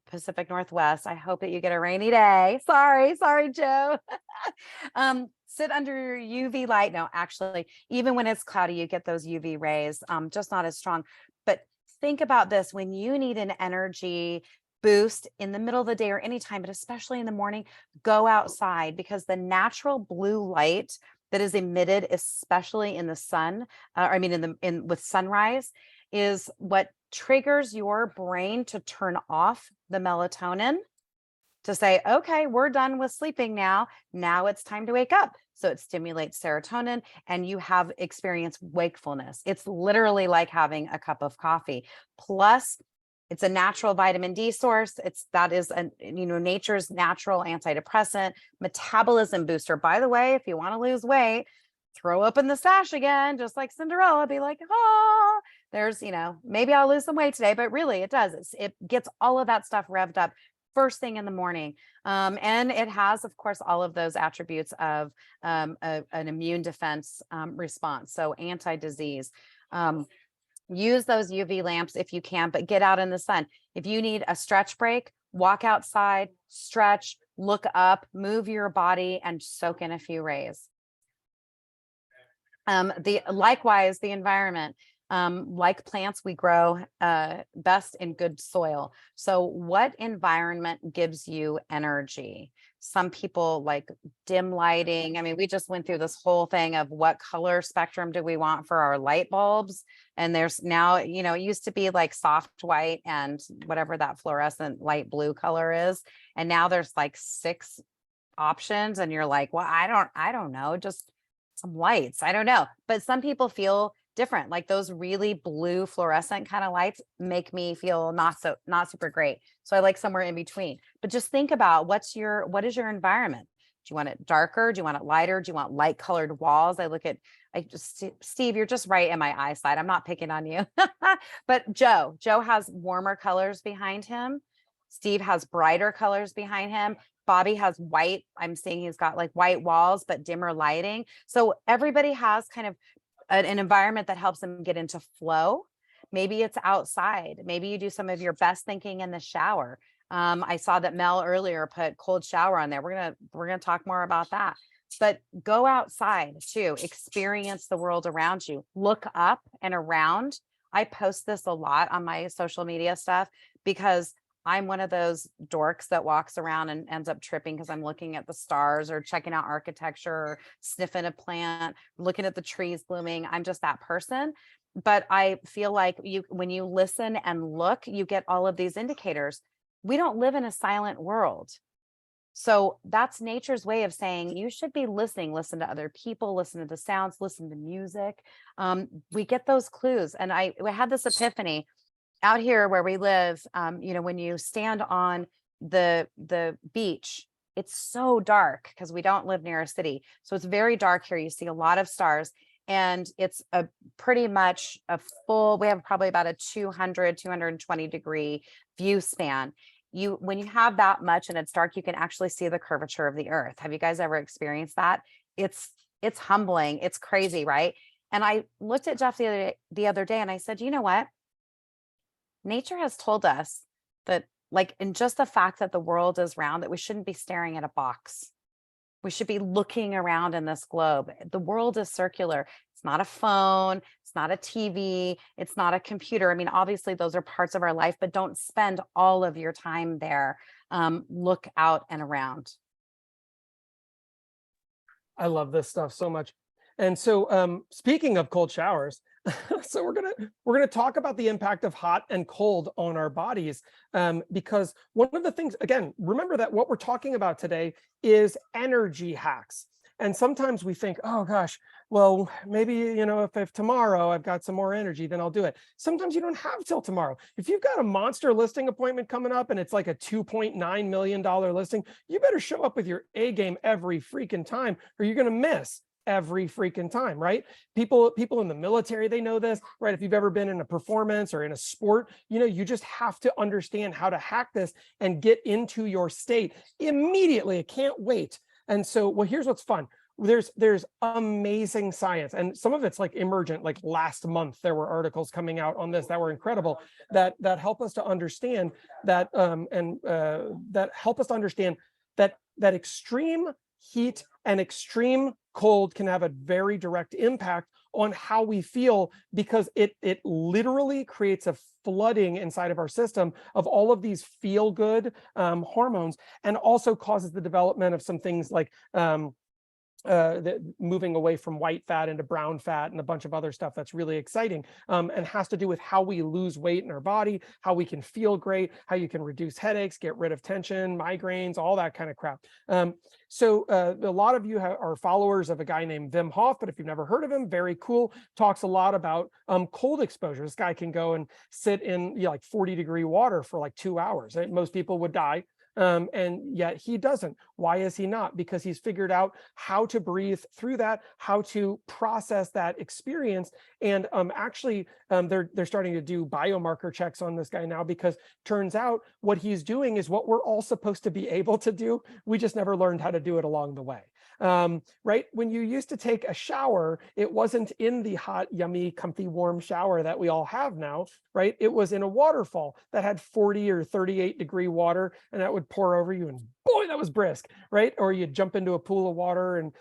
Pacific Northwest. I hope that you get a rainy day. Sorry, Joe. Sit under your UV light. No, actually, even when it's cloudy, you get those UV rays, just not as strong. But think about this: when you need an energy boost in the middle of the day or anytime, but especially in the morning, go outside, because the natural blue light that is emitted, especially in the sun, with sunrise, is what triggers your brain to turn off the melatonin, to say, okay, we're done with sleeping now. Now it's time to wake up. So it stimulates serotonin and you have experienced wakefulness. It's literally like having a cup of coffee. Plus, it's a natural vitamin D source. That is nature's natural antidepressant, metabolism booster. By the way, if you want to lose weight, throw open the sash again, just like Cinderella, be like, oh, there's, maybe I'll lose some weight today, but really it does. It gets all of that stuff revved up first thing in the morning. And it has, of course, all of those attributes of an immune defense response. So anti-disease. Use those UV lamps if you can, but get out in the sun. If you need a stretch break, walk outside, stretch, look up, move your body, and soak in a few rays. Likewise, the environment. Like plants, we grow best in good soil. So what environment gives you energy? Some people like dim lighting. I mean, we just went through this whole thing of what color spectrum do we want for our light bulbs? And there's now, it used to be like soft white and whatever that fluorescent light blue color is. And now there's like 6 options and you're like, well, I don't know, just some lights. I don't know. But some people feel different. Like those really blue fluorescent kind of lights make me feel not super great. So I like somewhere in between. But just think about what is your environment? Do you want it darker? Do you want it lighter? Do you want light colored walls? Steve, you're just right in my eyesight. I'm not picking on you. But Joe has warmer colors behind him. Steve has brighter colors behind him. Bobby has white. I'm seeing he's got like white walls, but dimmer lighting. So everybody has kind of an environment that helps them get into flow. Maybe it's outside. Maybe you do some of your best thinking in the shower. I saw that Mel earlier put cold shower on there. We're gonna talk more about that. But go outside too. Experience the world around you. Look up and around. I post this a lot on my social media stuff because I'm one of those dorks that walks around and ends up tripping because I'm looking at the stars or checking out architecture or sniffing a plant, looking at the trees blooming. I'm just that person. But I feel like when you listen and look, you get all of these indicators. We don't live in a silent world. So that's nature's way of saying you should be listening. Listen to other people, listen to the sounds, listen to music. We get those clues. And I had this epiphany. Out here where we live, when you stand on the beach, It's so dark because we don't live near a city. So it's very dark here. You see a lot of stars, and it's a pretty much a full, we have probably about a 200, 220-degree view span. When you have that much and it's dark, you can actually see the curvature of the earth. Have you guys ever experienced that? It's humbling. It's crazy, right? And I looked at Jeff the other day and I said, you know what? Nature has told us that, like, in just the fact that the world is round, that we shouldn't be staring at a box. We should be looking around in this globe. The world is circular. It's not a phone. It's not a TV. It's not a computer. I mean, obviously, those are parts of our life, but don't spend all of your time there. Look out and around. I love this stuff so much. And so speaking of cold showers, so we're gonna talk about the impact of hot and cold on our bodies, because one of the things, again, remember that what we're talking about today is energy hacks. And sometimes we think, oh gosh, well, maybe, you know, if tomorrow I've got some more energy, then I'll do it. Sometimes you don't have till tomorrow. If you've got a monster listing appointment coming up and it's like a $2.9 million listing, you better show up with your A game every freaking time, or you're gonna miss every freaking time, right? People in the military, they know this, right? If you've ever been in a performance or in a sport, you know, you just have to understand how to hack this and get into your state immediately. I can't wait. And so, well, here's what's fun. There's amazing science, and some of it's like emergent. Like last month, there were articles coming out on this that were incredible, that help us to understand that, that help us to understand that extreme heat and extreme cold can have a very direct impact on how we feel, because it literally creates a flooding inside of our system of all of these feel good hormones, and also causes the development of some things like moving away from white fat into brown fat and a bunch of other stuff that's really exciting, and has to do with how we lose weight in our body, how we can feel great, how you can reduce headaches, get rid of tension, migraines, all that kind of crap. So a lot of you are followers of a guy named Wim Hof, but if you've never heard of him, very cool. Talks a lot about cold exposure. This guy can go and sit in, you know, like 40-degree water for like 2 hours. Most people would die. And yet he doesn't. Why is he not? Because he's figured out how to breathe through that, how to process that experience. And actually, they're starting to do biomarker checks on this guy now, because turns out what he's doing is what we're all supposed to be able to do. We just never learned how to do it along the way. Right? When you used to take a shower, it wasn't in the hot, yummy, comfy, warm shower that we all have now, right? It was in a waterfall that had 40 or 38-degree water, and that would pour over you, and boy, that was brisk, right? Or you'd jump into a pool of water and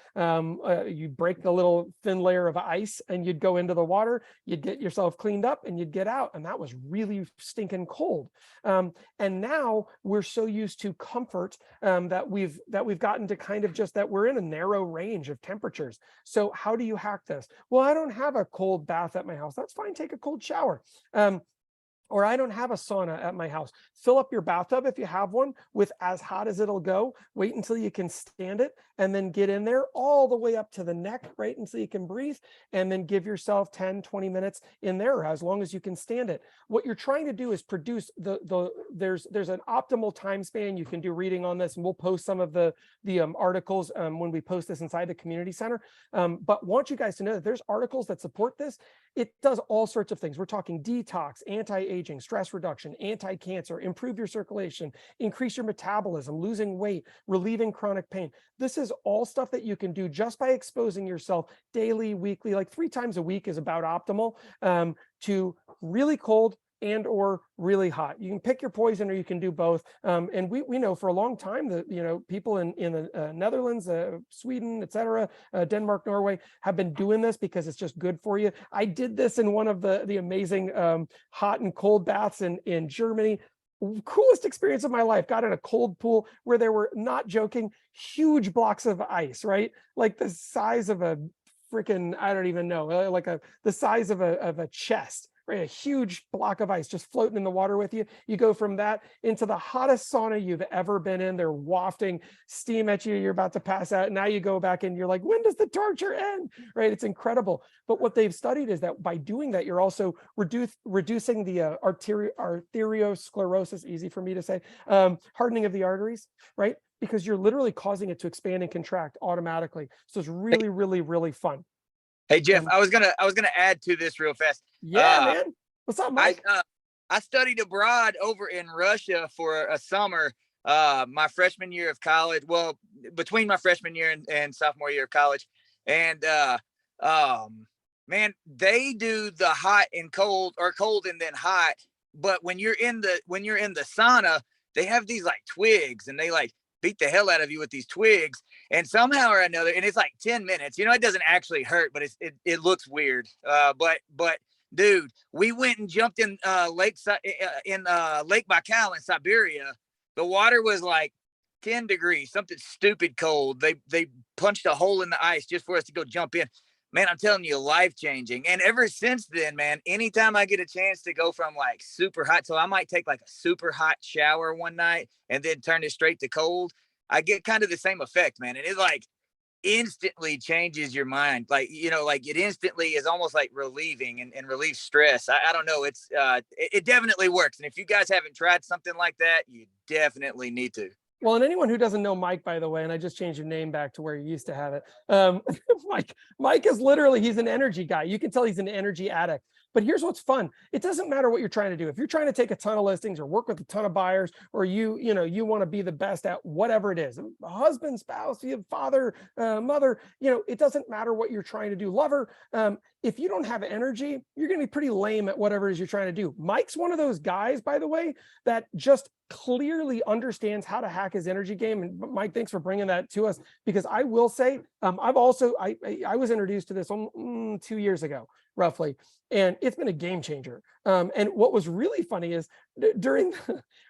you'd break a little thin layer of ice and you'd go into the water, you'd get yourself cleaned up and you'd get out, and that was really stinking cold. And now we're so used to comfort that we've gotten to kind of just that we're in a narrow range of temperatures. So how do you hack this? Well, I don't have a cold bath at my house. That's fine. Take a cold shower. Or I don't have a sauna at my house. Fill up your bathtub, if you have one, with as hot as it'll go. Wait until you can stand it, and then get in there all the way up to the neck, right, until you can breathe, and then give yourself 10, 20 minutes in there, as long as you can stand it. What you're trying to do is produce there's an optimal time span. You can do reading on this, and we'll post some of the articles when we post this inside the community center. But want you guys to know that there's articles that support this. It does all sorts of things. We're talking detox, anti-aging, stress reduction, anti-cancer, improve your circulation, increase your metabolism, losing weight, relieving chronic pain. This is all stuff that you can do just by exposing yourself daily, weekly, like 3 times a week is about optimal, to really cold and or really hot. You can pick your poison, or you can do both. And we know for a long time that, you know, people in the Netherlands, Sweden, etc., Denmark, Norway have been doing this because it's just good for you. I did this in one of the amazing hot and cold baths in Germany. Coolest experience of my life. Got in a cold pool where there were, not joking, huge blocks of ice, right? Like the size of a freaking, I don't even know, like the size of a chest. Right, a huge block of ice just floating in the water with you. You go from that into the hottest sauna you've ever been in. They're wafting steam at you. You're about to pass out. Now you go back and you're like, when does the torture end? Right? It's incredible. But what they've studied is that by doing that, you're also reducing the arteriosclerosis, easy for me to say, hardening of the arteries, right? because you're literally causing it to expand and contract automatically. So it's really, really, really fun. Hey Jeff, And I was gonna add to this real fast. yeah, man. What's up, Mike? I studied abroad over in Russia for a summer, my freshman year of college. Well, between my freshman year and sophomore year of college, and man, they do the hot and cold, or cold and then hot. But when you're in the sauna, they have these like twigs, and they like beat the hell out of you with these twigs, and somehow or another, and it's like 10 minutes, it doesn't actually hurt, but it looks weird. But dude, we went and jumped in Lake Baikal in Siberia. The water was like 10 degrees, something stupid cold. They punched a hole in the ice just for us to go jump in. Man, I'm telling you, life changing. And ever since then, man, anytime I get a chance to go from like super hot, so I might take like a super hot shower one night and then turn it straight to cold, I get kind of the same effect, man. And it like instantly changes your mind. Like, like it instantly is almost like relieving and relieves stress. I don't know. It definitely works. And if you guys haven't tried something like that, you definitely need to. Well, and anyone who doesn't know Mike, by the way, and I just changed your name back to where you used to have it. Mike is literally, he's an energy guy. You can tell he's an energy addict. But here's what's fun. It doesn't matter what you're trying to do. If you're trying to take a ton of listings or work with a ton of buyers, or you want to be the best at whatever it is, a husband, spouse, father, mother, it doesn't matter what you're trying to do. Lover, if you don't have energy, you're going to be pretty lame at whatever it is you're trying to do. Mike's one of those guys, by the way, that just clearly understands how to hack his energy game. And Mike, thanks for bringing that to us, because I will say, I was introduced to this 2 years ago, roughly, and it's been a game changer. And what was really funny is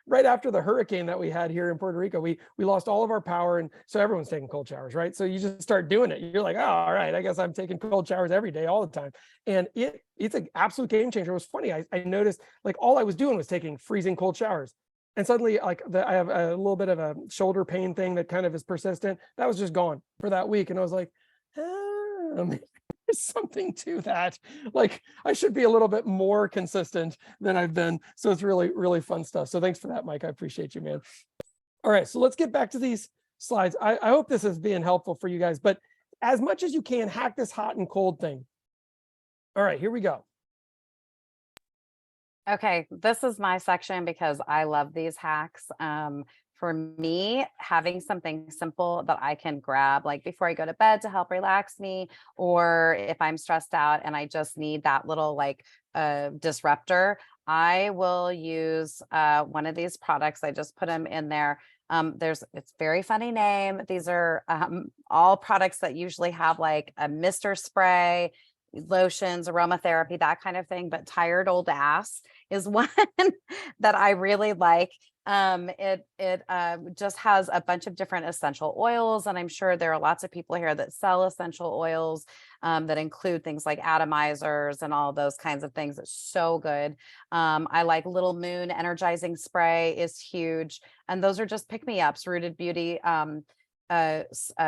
right after the hurricane that we had here in Puerto Rico, we lost all of our power. And so everyone's taking cold showers, right? So you just start doing it. You're like, oh, all right, I guess I'm taking cold showers every day, all the time. And it's an absolute game changer. It was funny. I noticed like all I was doing was taking freezing cold showers. And suddenly, like I have a little bit of a shoulder pain thing that kind of is persistent. That was just gone for that week. And I was like, there's something to that. Like I should be a little bit more consistent than I've been. So it's really, really fun stuff. So thanks for that, Mike. I appreciate you, man. All right, so let's get back to these slides. I hope this is being helpful for you guys, but as much as you can, hack this hot and cold thing. All right, here we go. Okay, this is my section because I love these hacks. For me, having something simple that I can grab like before I go to bed to help relax me, or if I'm stressed out and I just need that little like disruptor, I will use one of these products. I just put them in there. It's very funny name. These are all products that usually have like a mister spray, lotions, aromatherapy, that kind of thing. But tired old ass is one that I really like. It just has a bunch of different essential oils, and I'm sure there are lots of people here that sell essential oils that include things like atomizers and all those kinds of things. It's so good. I like Little Moon energizing spray is huge, and those are just pick-me-ups. Rooted Beauty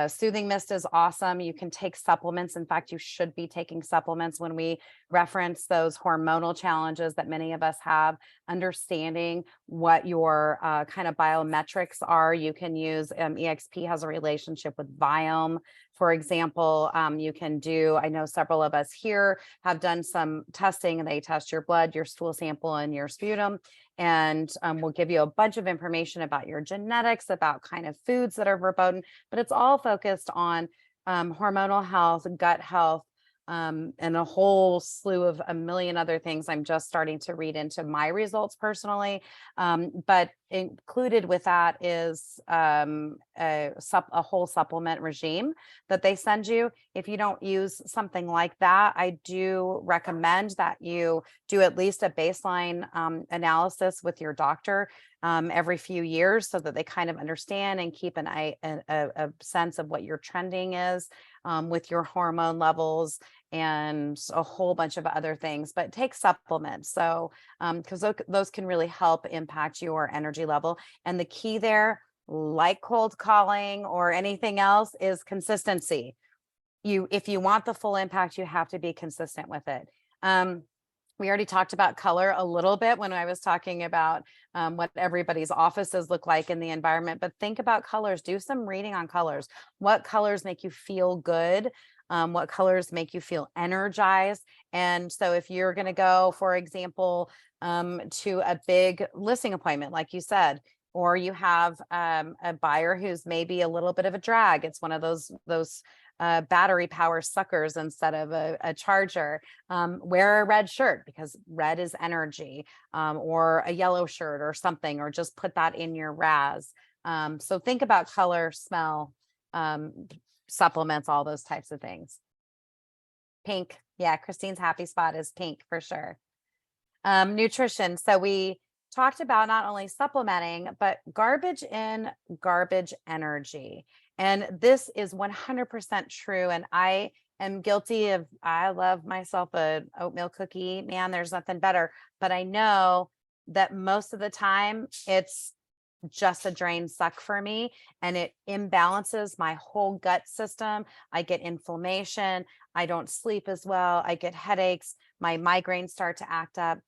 soothing mist is awesome. You can take supplements. In fact, you should be taking supplements when we reference those hormonal challenges that many of us have. Understanding what your kind of biometrics are. You can use EXP has a relationship with Viome. For example, you can do, I know several of us here have done some testing, and they test your blood, your stool sample, and your sputum, and we'll give you a bunch of information about your genetics, about kind of foods that are verboten, but it's all focused on hormonal health, gut health, and a whole slew of a million other things. I'm just starting to read into my results personally, but included with that is a whole supplement regime that they send you. If you don't use something like that, I do recommend that you do at least a baseline analysis with your doctor every few years, so that they kind of understand and keep a sense of what your trending is with your hormone levels and a whole bunch of other things. But take supplements, so because those can really help impact your energy level. And the key there, like cold calling or anything else, is consistency. If you want the full impact, you have to be consistent with it. We already talked about color a little bit when I was talking about what everybody's offices look like in the environment, but think about colors. Do some reading on colors. What colors make you feel good? What colors make you feel energized? And so if you're going to go, for example, to a big listing appointment, like you said, or you have a buyer who's maybe a little bit of a drag, it's one of those battery power suckers instead of a charger. Wear a red shirt because red is energy, or a yellow shirt or something, or just put that in your RAS. So think about color, smell, supplements, all those types of things. Pink. Yeah, Christine's happy spot is pink for sure. Nutrition. So we talked about not only supplementing, but garbage in, garbage energy. And this is 100% true. And I am guilty of, I love myself a oatmeal cookie, man, there's nothing better. But I know that most of the time it's just a drain suck for me, and it imbalances my whole gut system. I get inflammation. I don't sleep as well. I get headaches. My migraines start to act up.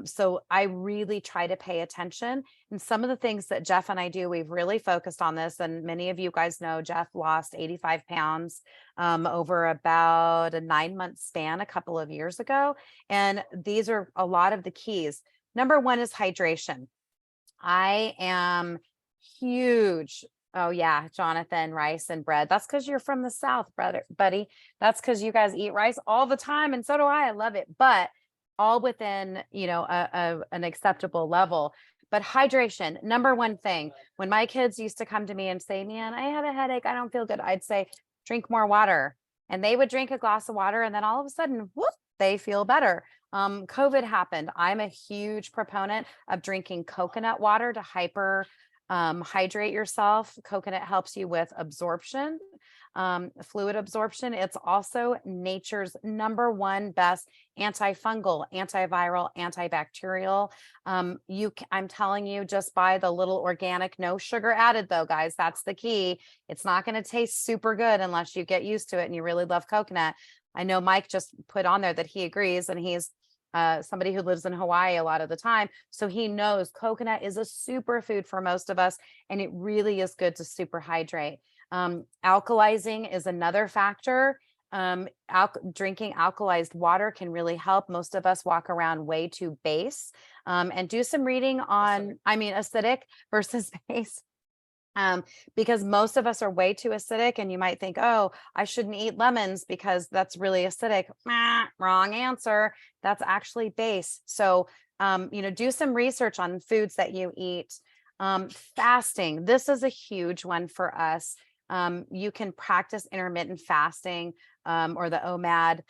So I really try to pay attention. And some of the things that Jeff and I do, we've really focused on this. And many of you guys know Jeff lost 85 pounds over about a 9-month span a couple of years ago. And these are a lot of the keys. Number one is hydration. I am huge. Oh yeah, Jonathan, rice and bread. That's because you're from the South, brother, buddy. That's because you guys eat rice all the time. And so do I love it. But all within, an acceptable level. But hydration, number one thing. When my kids used to come to me and say, man, I have a headache, I don't feel good, I'd say, drink more water. And they would drink a glass of water, and then all of a sudden, whoop, they feel better. COVID happened. I'm a huge proponent of drinking coconut water to hydrate yourself. Coconut helps you with absorption, fluid absorption. It's also nature's number one best antifungal, antiviral, antibacterial. I'm telling you, just buy the little organic, no sugar added though, guys. That's the key. It's not going to taste super good unless you get used to it and you really love coconut. I know Mike just put on there that he agrees, and he's somebody who lives in Hawaii a lot of the time. So he knows coconut is a superfood for most of us, and it really is good to super hydrate. Alkalizing is another factor. Drinking alkalized water can really help. Most of us walk around way too base, and do some reading on, acidic versus base. Because most of us are way too acidic, and you might think, oh, I shouldn't eat lemons because that's really acidic. Wrong answer. That's actually base. So, do some research on foods that you eat. Fasting. This is a huge one for us. You can practice intermittent fasting, or the OMAD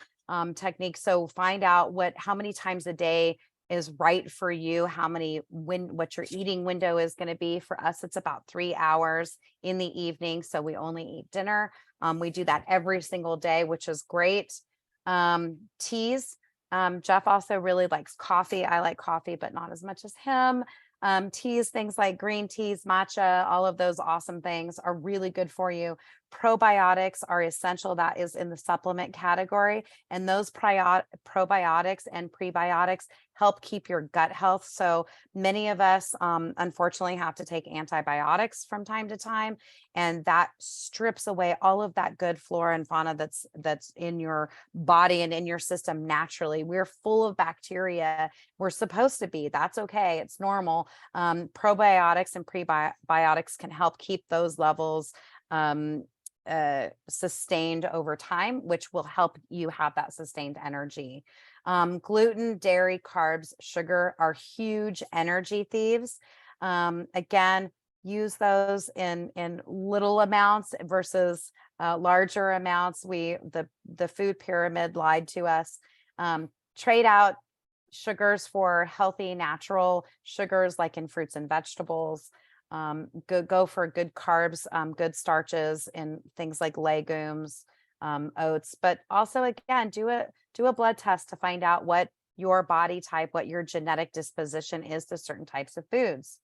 technique. So find out how many times a day is right for you, what your eating window is going to be. For us, it's about 3 hours in the evening. So we only eat dinner. We do that every single day, which is great. Teas. Jeff also really likes coffee. I like coffee, but not as much as him. Teas, things like green teas, matcha, all of those awesome things are really good for you. Probiotics are essential. That is in the supplement category. And those probiotics and prebiotics help keep your gut health. So many of us, unfortunately, have to take antibiotics from time to time, and that strips away all of that good flora and fauna that's in your body and in your system naturally. We're full of bacteria. We're supposed to be. That's okay. It's normal. Probiotics and prebiotics can help keep those levels sustained over time, which will help you have that sustained energy. Gluten, dairy, carbs, sugar are huge energy thieves. Again, use those in little amounts versus larger amounts. The food pyramid lied to us. Trade out sugars for healthy, natural sugars like in fruits and vegetables. Go for good carbs, good starches in things like legumes, oats, but also again, do a blood test to find out what your body type, what your genetic disposition is to certain types of foods.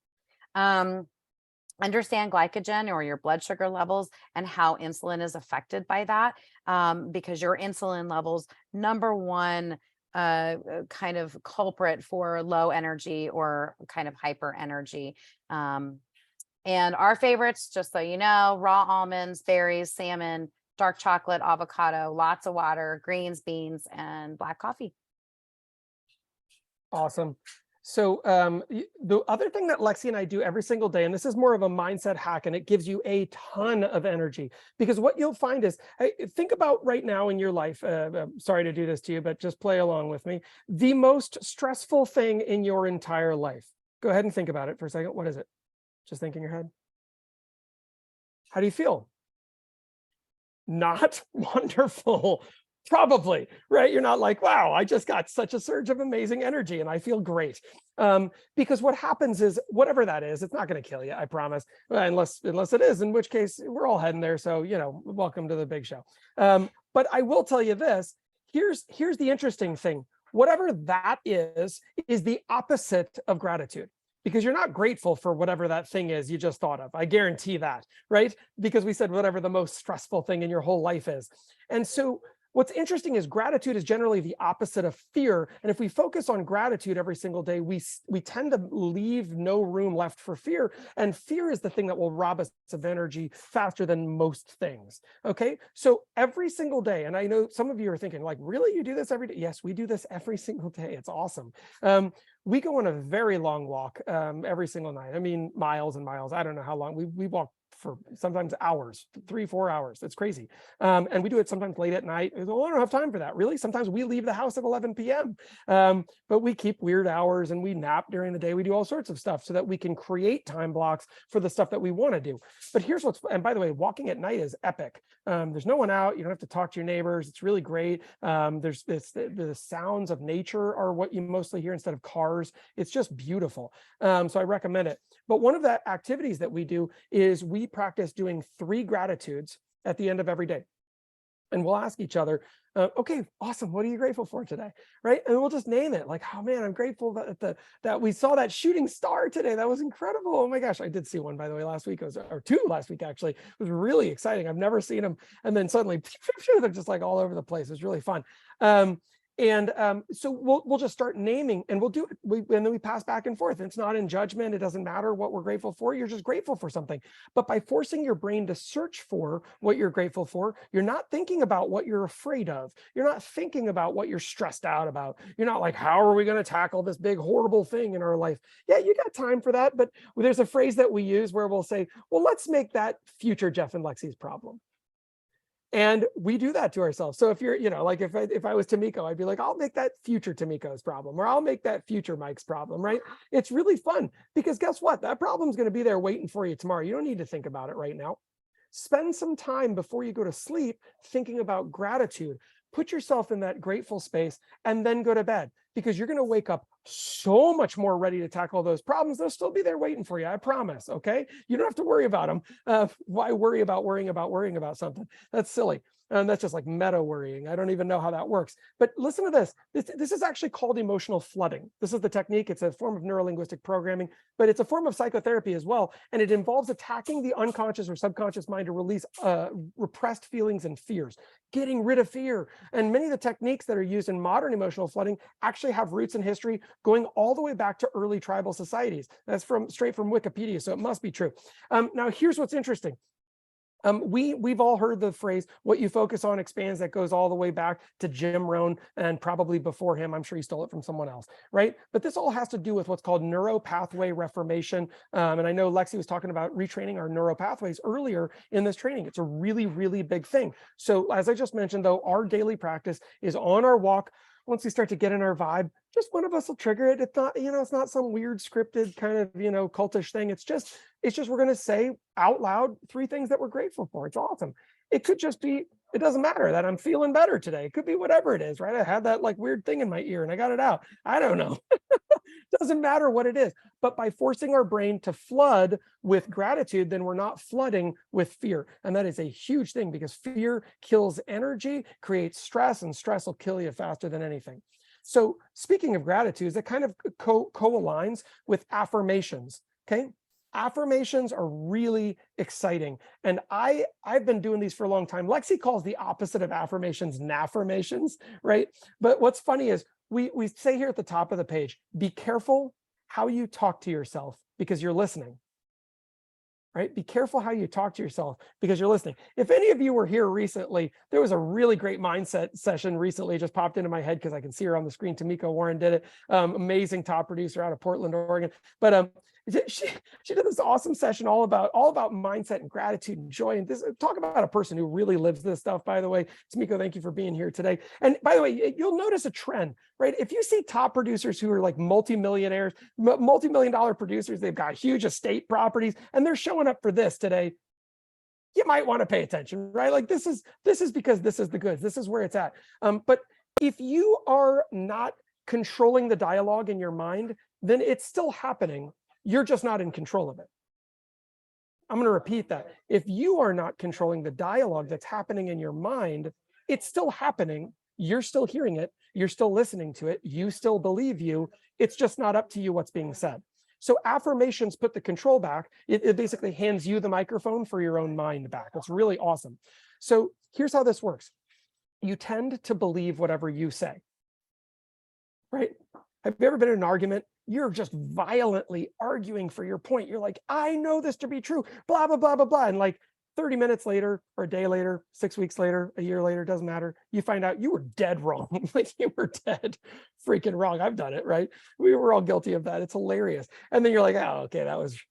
Understand glycogen or your blood sugar levels and how insulin is affected by that, because your insulin levels, number one kind of culprit for low energy or kind of hyper energy. And our favorites, just so you know, raw almonds, berries, salmon, dark chocolate, avocado, lots of water, greens, beans, and black coffee. Awesome. So the other thing that Lexi and I do every single day, and this is more of a mindset hack, and it gives you a ton of energy, because what you'll find is, think about right now in your life, sorry to do this to you, but just play along with me. The most stressful thing in your entire life. Go ahead and think about it for a second. What is it? Just think in your head. How do you feel? Not wonderful. Probably, right? You're not like, wow, I just got such a surge of amazing energy and I feel great. Because what happens is, whatever that is, it's not going to kill you, I promise. Unless it is, in which case we're all heading there. So, welcome to the big show. But I will tell you this, here's the interesting thing. Whatever that is the opposite of gratitude. Because you're not grateful for whatever that thing is you just thought of. I guarantee that, right? Because we said whatever the most stressful thing in your whole life is. And so what's interesting is gratitude is generally the opposite of fear. And if we focus on gratitude every single day, we tend to leave no room left for fear. And fear is the thing that will rob us of energy faster than most things. Okay. So every single day, and I know some of you are thinking like, really, you do this every day? Yes, we do this every single day. It's awesome. We go on a very long walk every single night. I mean, miles and miles. I don't know how long. We walk for sometimes hours, 3-4 hours. It's crazy. And we do it sometimes late at night. Oh, I don't have time for that. Really? Sometimes we leave the house at 11 p.m. But we keep weird hours and we nap during the day. We do all sorts of stuff so that we can create time blocks for the stuff that we want to do. But here's and by the way, walking at night is epic. There's no one out. You don't have to talk to your neighbors. It's really great. The sounds of nature are what you mostly hear instead of cars. It's just beautiful. So I recommend it. But one of the activities that we do is we practice doing 3 gratitudes at the end of every day. And we'll ask each other, okay, awesome. What are you grateful for today? Right. And we'll just name it like, oh man, I'm grateful that we saw that shooting star today. That was incredible. Oh my gosh. I did see one, by the way, last week, or 2 last week, actually. It was really exciting. I've never seen them. And then suddenly they're just like all over the place. It was really fun. So we'll just start naming, and we'll do it. And then we pass back and forth. It's not in judgment. It doesn't matter what we're grateful for. You're just grateful for something. But by forcing your brain to search for what you're grateful for, you're not thinking about what you're afraid of. You're not thinking about what you're stressed out about. You're not like, how are we going to tackle this big, horrible thing in our life? Yeah, you got time for that. But there's a phrase that we use where we'll say, well, let's make that future Jeff and Lexi's problem. And we do that to ourselves. So if you're, like if I was Tamiko, I'd be like, I'll make that future Tamiko's problem, or I'll make that future Mike's problem, right? It's really fun because guess what? That problem's going to be there waiting for you tomorrow. You don't need to think about it right now. Spend some time before you go to sleep thinking about gratitude. Put yourself in that grateful space and then go to bed, because you're going to wake up so much more ready to tackle those problems. They'll still be there waiting for you. I promise. Okay. You don't have to worry about them. Why worry about worrying about something? That's silly. And that's just like meta worrying. I don't even know how that works. But listen to this. This is actually called emotional flooding. This is the technique. It's a form of neurolinguistic programming, but it's a form of psychotherapy as well. And it involves attacking the unconscious or subconscious mind to release repressed feelings and fears, getting rid of fear. And many of the techniques that are used in modern emotional flooding actually have roots in history going all the way back to early tribal societies. That's straight from Wikipedia, so it must be true. Now, here's what's interesting. We've all heard the phrase, what you focus on expands. That goes all the way back to Jim Rohn and probably before him. I'm sure he stole it from someone else, right? But this all has to do with what's called neuropathway reformation. And I know Lexi was talking about retraining our neuropathways earlier in this training. It's a really, really big thing. So as I just mentioned, though, our daily practice is on our walk. Once we start to get in our vibe, just one of us will trigger it. It's not, it's not some weird scripted kind of, cultish thing. It's just we're going to say out loud 3 things that we're grateful for. It's awesome. It could just be, it doesn't matter that I'm feeling better today. It could be whatever it is, right? I had that like weird thing in my ear and I got it out. I don't know. Doesn't matter what it is. But by forcing our brain to flood with gratitude, then we're not flooding with fear. And that is a huge thing, because fear kills energy, creates stress, and stress will kill you faster than anything. So speaking of gratitude, that kind of co-aligns with affirmations. Okay. Affirmations are really exciting. And I've been doing these for a long time. Lexi calls the opposite of affirmations naffirmations, right? But what's funny is we say here at the top of the page, be careful how you talk to yourself because you're listening. Right? Be careful how you talk to yourself because you're listening. If any of you were here recently, there was a really great mindset session recently. It just popped into my head because I can see her on the screen. Tamika Warren did it. Amazing top producer out of Portland, Oregon. But she did this awesome session all about mindset and gratitude and joy. And this, talk about a person who really lives this stuff, by the way. Tamiko, thank you for being here today. And by the way, you'll notice a trend, right? If you see top producers who are like multimillionaires, multi-million-dollar producers, they've got huge estate properties, and they're showing up for this today, you might want to pay attention, right? Like this is because this is the goods. This is where it's at. But if you are not controlling the dialogue in your mind, then it's still happening. You're just not in control of it. I'm going to repeat that. If you are not controlling the dialogue that's happening in your mind, it's still happening. You're still hearing it. You're still listening to it. You still believe you. It's just not up to you what's being said. So affirmations put the control back. It basically hands you the microphone for your own mind back. That's really awesome. So here's how this works. You tend to believe whatever you say, right? Have you ever been in an argument? You're just violently arguing for your point. You're like, I know this to be true, blah, blah, blah, blah, blah. And like 30 minutes later, or a day later, 6 weeks later, a year later, doesn't matter. You find out you were dead wrong. Like you were dead freaking wrong. I've done it, right? We were all guilty of that. It's hilarious. And then you're like, oh, okay,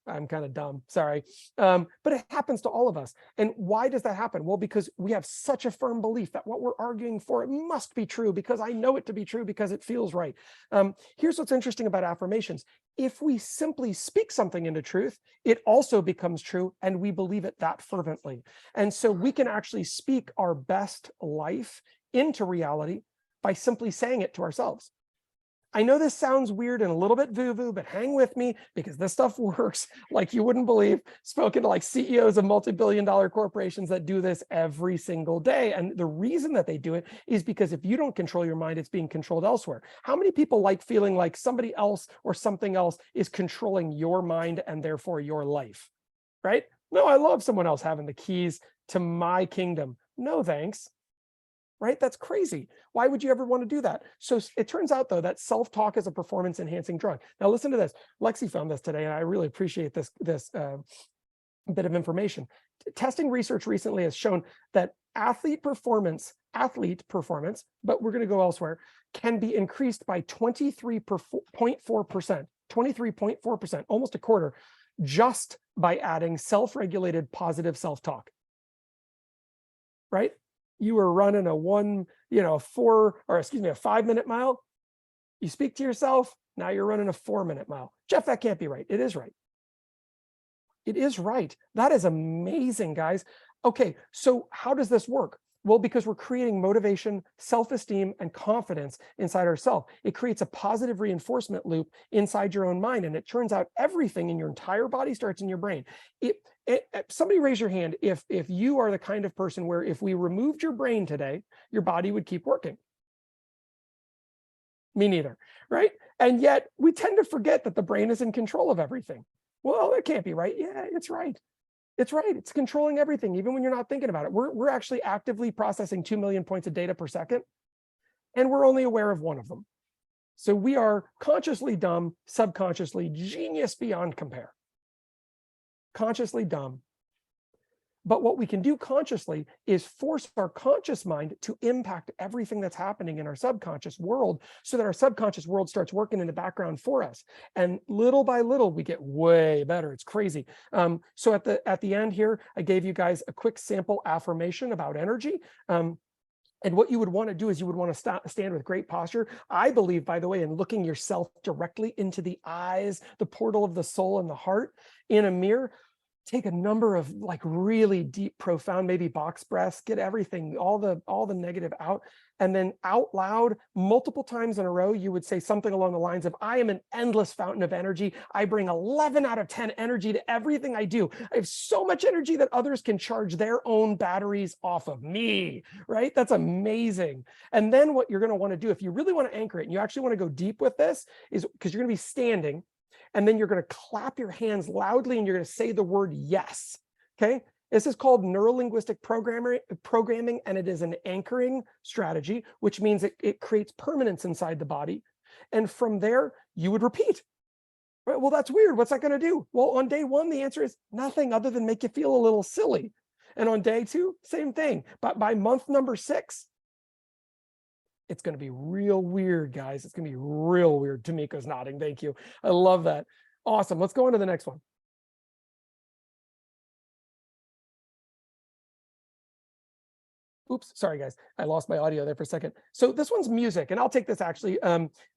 I'm kind of dumb. Sorry. But it happens to all of us. And why does that happen? Well, because we have such a firm belief that what we're arguing for, it must be true because I know it to be true because it feels right. Here's what's interesting about affirmations. If we simply speak something into truth, it also becomes true and we believe it that fervently. And so we can actually speak our best life into reality by simply saying it to ourselves. I know this sounds weird and a little bit woo-woo, but hang with me because this stuff works like you wouldn't believe. Spoken to like CEOs of multi-billion-dollar corporations that do this every single day. And the reason that they do it is because if you don't control your mind, it's being controlled elsewhere. How many people like feeling like somebody else or something else is controlling your mind and therefore your life, right? No, I love someone else having the keys to my kingdom. No, thanks. Right? That's crazy. Why would you ever want to do that? So it turns out, though, that self-talk is a performance-enhancing drug. Now, listen to this. Perplexity found this today, and I really appreciate this bit of information. Testing research recently has shown that athlete performance, but we're going to go elsewhere, can be increased by 23.4%, 23.4%, almost a quarter, just by adding self-regulated positive self-talk. Right? You were running a 5-minute mile. You speak to yourself. Now you're running a 4-minute mile. Jeff, that can't be right. It is right. It is right. That is amazing, guys. Okay, so how does this work? Well, because we're creating motivation, self-esteem, and confidence inside ourselves. It creates a positive reinforcement loop inside your own mind. And it turns out everything in your entire body starts in your brain. Somebody raise your hand if you are the kind of person where if we removed your brain today, your body would keep working. Me neither, right? And yet we tend to forget that the brain is in control of everything. Well, it can't be right. Yeah, it's right. It's right. It's controlling everything, even when you're not thinking about it. We're actually actively processing 2 million points of data per second, and we're only aware of one of them. So we are consciously dumb, subconsciously genius beyond compare. Consciously dumb. But what we can do consciously is force our conscious mind to impact everything that's happening in our subconscious world so that our subconscious world starts working in the background for us. And little by little, we get way better. It's crazy. So at the end here, I gave you guys a quick sample affirmation about energy. And what you would want to do is you would want to stand with great posture. I believe, by the way, in looking yourself directly into the eyes, the portal of the soul and the heart in a mirror. Take a number of like really deep, profound, maybe box breaths, get everything, all the negative out. And then out loud, multiple times in a row, you would say something along the lines of, I am an endless fountain of energy. I bring 11 out of 10 energy to everything I do. I have so much energy that others can charge their own batteries off of me, right? That's amazing. And then what you're going to want to do, if you really want to anchor it, and you actually want to go deep with this, is because you're going to be standing, and then you're going to clap your hands loudly and you're going to say the word yes. Okay. This is called neurolinguistic programming, and it is an anchoring strategy, which means it creates permanence inside the body. And from there, you would repeat. Right? Well, that's weird. What's that going to do? Well, on day one, the answer is nothing other than make you feel a little silly. And on day two, same thing. But by month number 6, it's going to be real weird, guys. It's going to be real weird. Tamika's nodding. Thank you. I love that. Awesome. Let's go on to the next one. Oops, sorry guys, I lost my audio there for a second. So this one's music, and I'll take this actually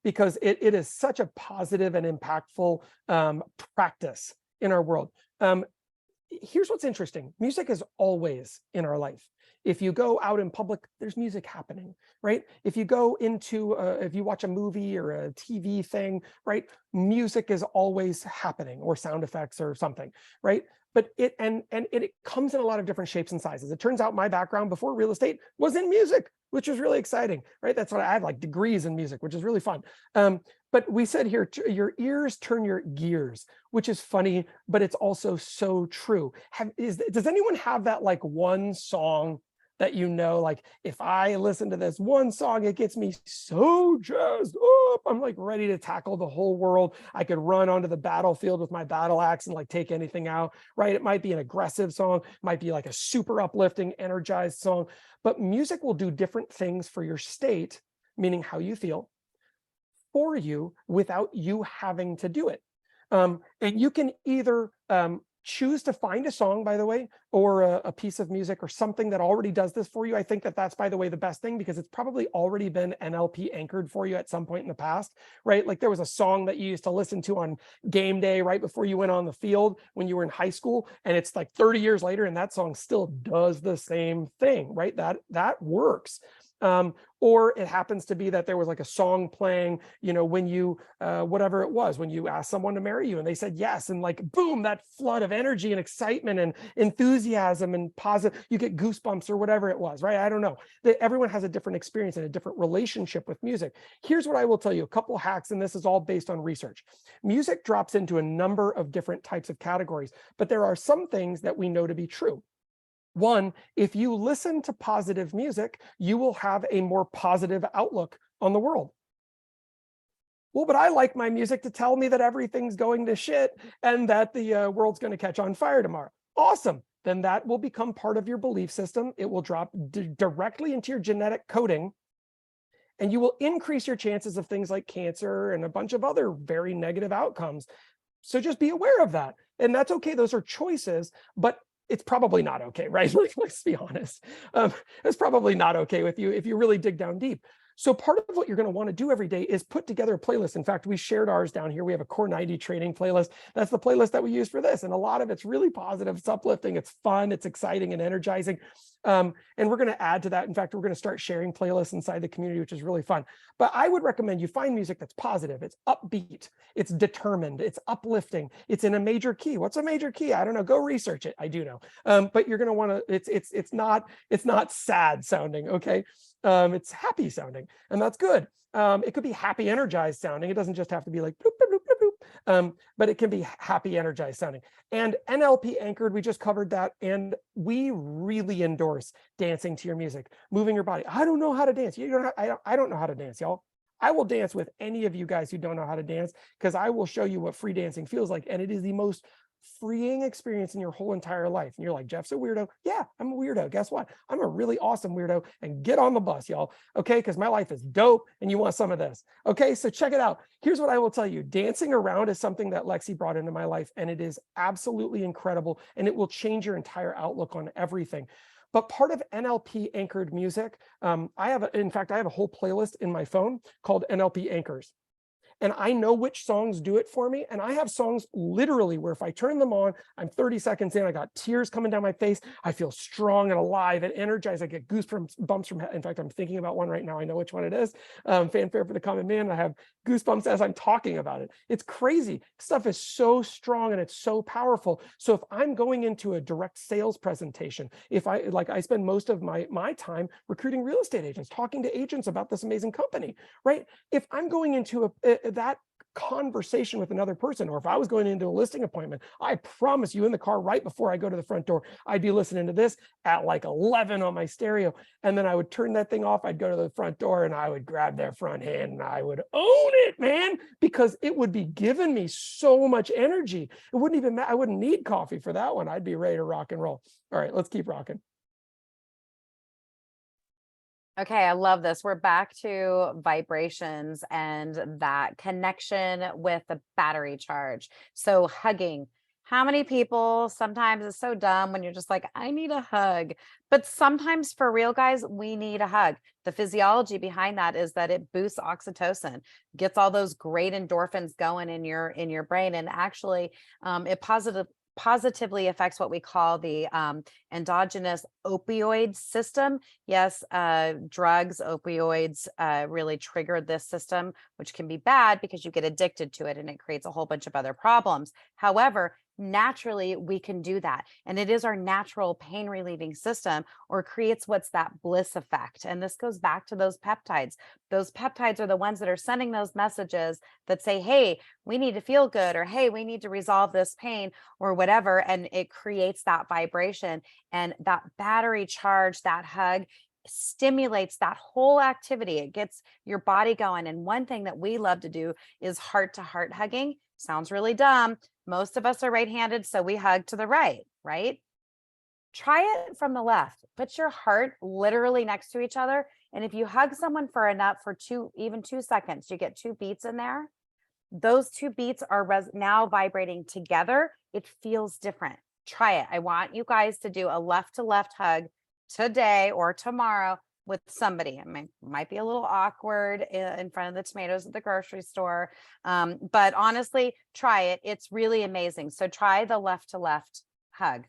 because it is such a positive and impactful practice in our world. Here's what's interesting. Music is always in our life. If you go out in public, there's music happening, right? If you go into, if you watch a movie or a TV thing, right? Music is always happening, or sound effects or something, right? But it comes in a lot of different shapes and sizes. It turns out my background before real estate was in music, which was really exciting, right? That's what I have, like degrees in music, which is really fun. But we said here, your ears turn your gears, which is funny, but it's also so true. Does anyone have that like one song that you know, like if I listen to this one song, it gets me so jazzed up. I'm like ready to tackle the whole world. I could run onto the battlefield with my battle axe and like take anything out, right? It might be an aggressive song, might be like a super uplifting, energized song, but music will do different things for your state, meaning how you feel, for you without you having to do it. And you can either choose to find a song, by the way, or a piece of music or something that already does this for you. I think that that's, by the way, the best thing, because it's probably already been NLP anchored for you at some point in the past, right? Like there was a song that you used to listen to on game day right before you went on the field when you were in high school, and it's like 30 years later and that song still does the same thing, right? That works. Or it happens to be that there was like a song playing, you know, when you, whatever it was, when you asked someone to marry you and they said yes, and like, boom, that flood of energy and excitement and enthusiasm and positive, you get goosebumps or whatever it was, right? I don't know. Everyone has a different experience and a different relationship with music. Here's what I will tell you, a couple hacks, and this is all based on research. Music drops into a number of different types of categories, but there are some things that we know to be true. One, if you listen to positive music, you will have a more positive outlook on the world. Well, but I like my music to tell me that everything's going to shit and that the world's going to catch on fire tomorrow. Awesome. Then that will become part of your belief system. It will drop directly into your genetic coding, and you will increase your chances of things like cancer and a bunch of other very negative outcomes. So just be aware of that. And that's okay. Those are choices, but it's probably not okay, right? Let's be honest. It's probably not okay with you if you really dig down deep. So part of what you're going to want to do every day is put together a playlist. In fact, we shared ours down here. We have a Core 90 training playlist. That's the playlist that we use for this. And a lot of it's really positive. It's uplifting. It's fun. It's exciting and energizing. And we're going to add to that. In fact, we're going to start sharing playlists inside the community, which is really fun. But I would recommend you find music that's positive. It's upbeat. It's determined. It's uplifting. It's in a major key. What's a major key? I don't know. Go research it. I do know. But you're going to want to, it's not sad sounding. Okay. It's happy sounding, and that's good. It could be happy, energized sounding. It doesn't just have to be like bloop, bloop, bloop, bloop, bloop. But it can be happy, energized sounding. And NLP anchored, we just covered that. And we really endorse dancing to your music, moving your body. I don't know how to dance. I don't know how to dance, y'all. I will dance with any of you guys who don't know how to dance, because I will show you what free dancing feels like. And it is the most freeing experience in your whole entire life. And you're like, Jeff's a weirdo. Yeah, I'm a weirdo. Guess what? I'm a really awesome weirdo. And get on the bus, y'all. Okay, because my life is dope and you want some of this. Okay, so check it out. Here's what I will tell you. Dancing around is something that Lexy brought into my life, and it is absolutely incredible, and it will change your entire outlook on everything. But part of NLP anchored music, in fact, I have a whole playlist in my phone called NLP Anchors. And I know which songs do it for me. And I have songs literally where if I turn them on, I'm 30 seconds in, I got tears coming down my face. I feel strong and alive and energized. I get goosebumps from, in fact, I'm thinking about one right now. I know which one it is. Fanfare for the Common Man. I have goosebumps as I'm talking about it. It's crazy. Stuff is so strong and it's so powerful. So if I'm going into a direct sales presentation, if I spend most of my time recruiting real estate agents, talking to agents about this amazing company, right? If I'm going into that conversation with another person. Or if I was going into a listing appointment, I promise you, in the car right before I go to the front door, I'd be listening to this at like 11 on my stereo. And then I would turn that thing off. I'd go to the front door and I would grab their front hand and I would own it, man, because it would be giving me so much energy. It wouldn't even matter. I wouldn't need coffee for that one. I'd be ready to rock and roll. All right, let's keep rocking. Okay, I love this. We're back to vibrations and that connection with the battery charge. So hugging. How many people, sometimes it's so dumb when you're just like, I need a hug. But sometimes for real, guys, we need a hug. The physiology behind that is that it boosts oxytocin, gets all those great endorphins going in your brain, and actually it positively affects what we call the endogenous opioid system. Yes, drugs, opioids really trigger this system, which can be bad because you get addicted to it and it creates a whole bunch of other problems. However, naturally we can do that, and it is our natural pain relieving system, or creates what's that bliss effect. And this goes back to those peptides. Those peptides are the ones that are sending those messages that say, hey, we need to feel good, or hey, we need to resolve this pain, or whatever. And it creates that vibration, and that battery charge, that hug stimulates that whole activity. It gets your body going. And one thing that we love to do is heart to heart hugging. Sounds really dumb. Most of us are right-handed, so we hug to the right, right? Try it from the left. Put your heart literally next to each other. And if you hug someone for enough, for even 2 seconds, you get 2 beats in there. Those 2 beats are now vibrating together. It feels different. Try it. I want you guys to do a left to left hug today or tomorrow with somebody. It might be a little awkward in front of the tomatoes at the grocery store. But honestly, try it. It's really amazing. So try the left to left hug.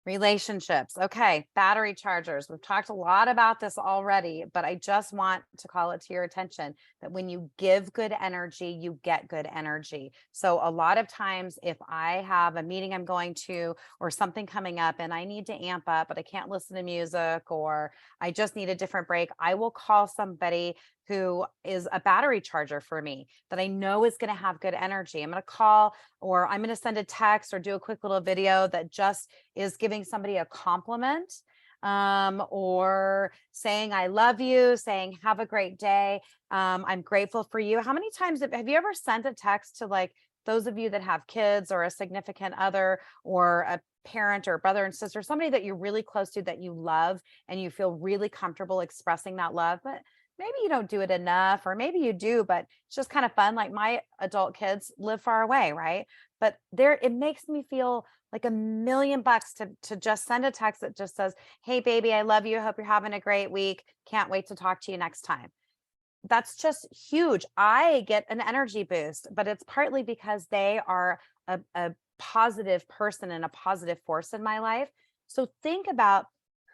Relationships. Okay. Battery chargers. We've talked a lot about this already, but I just want to call it to your attention that when you give good energy, you get good energy. So a lot of times if I have a meeting I'm going to, or something coming up and I need to amp up, but I can't listen to music, or I just need a different break, I will call somebody who is a battery charger for me that I know is going to have good energy. I'm going to call, or I'm going to send a text or do a quick little video that just is giving somebody a compliment, or saying, I love you, saying, have a great day. I'm grateful for you. How many times have you ever sent a text to, like, those of you that have kids, or a significant other, or a parent, or brother and sister, somebody that you're really close to, that you love, and you feel really comfortable expressing that love, but maybe you don't do it enough, or maybe you do, but it's just kind of fun. Like, my adult kids live far away, right? But it makes me feel like $1,000,000 to just send a text that just says, hey baby, I love you. Hope you're having a great week. Can't wait to talk to you next time. That's just huge. I get an energy boost, but it's partly because they are a positive person and a positive force in my life. So think about,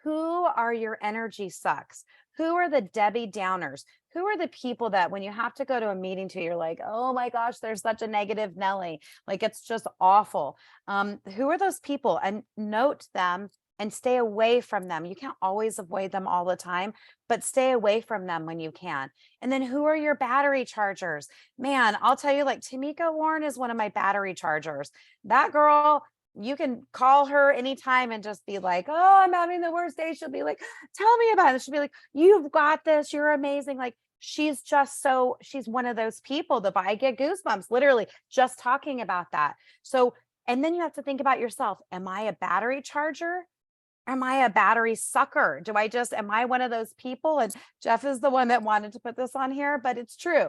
who are your energy sucks? Who are the Debbie Downers? Who are the people that when you have to go to a meeting to, you're like, oh my gosh, there's such a negative Nelly. Like, it's just awful. Who are those people? And note them and stay away from them. You can't always avoid them all the time, but stay away from them when you can. And then who are your battery chargers? Man, I'll tell you, like, Tamika Warren is one of my battery chargers. That girl, you can call her anytime and just be like, oh, I'm having the worst day. She'll be like, tell me about it. She'll be like, you've got this. You're amazing. Like, she's one of those people that I get goosebumps literally just talking about that. So, and then you have to think about yourself. Am I a battery charger? Am I a battery sucker? Am I one of those people? And Jeff is the one that wanted to put this on here, but it's true.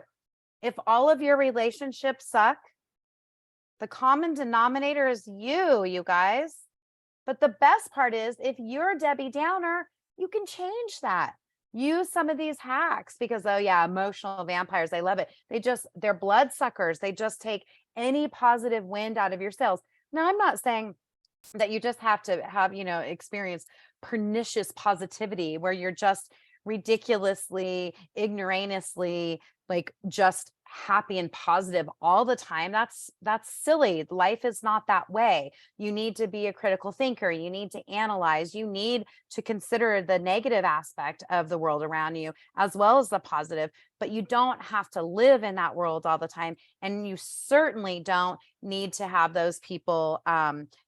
If all of your relationships suck, the common denominator is you guys. But the best part is, if you're Debbie Downer, you can change that. Use some of these hacks, because, oh yeah, emotional vampires, they love it. They're blood suckers. They just take any positive wind out of your sails. Now, I'm not saying that you just have to have, experience pernicious positivity where you're just ridiculously, ignoramously, like just happy and positive all the time. That's silly. Life is not that way. You need to be a critical thinker. You need to analyze. You need to consider the negative aspect of the world around you as well as the positive, but you don't have to live in that world all the time. And you certainly don't need to have those people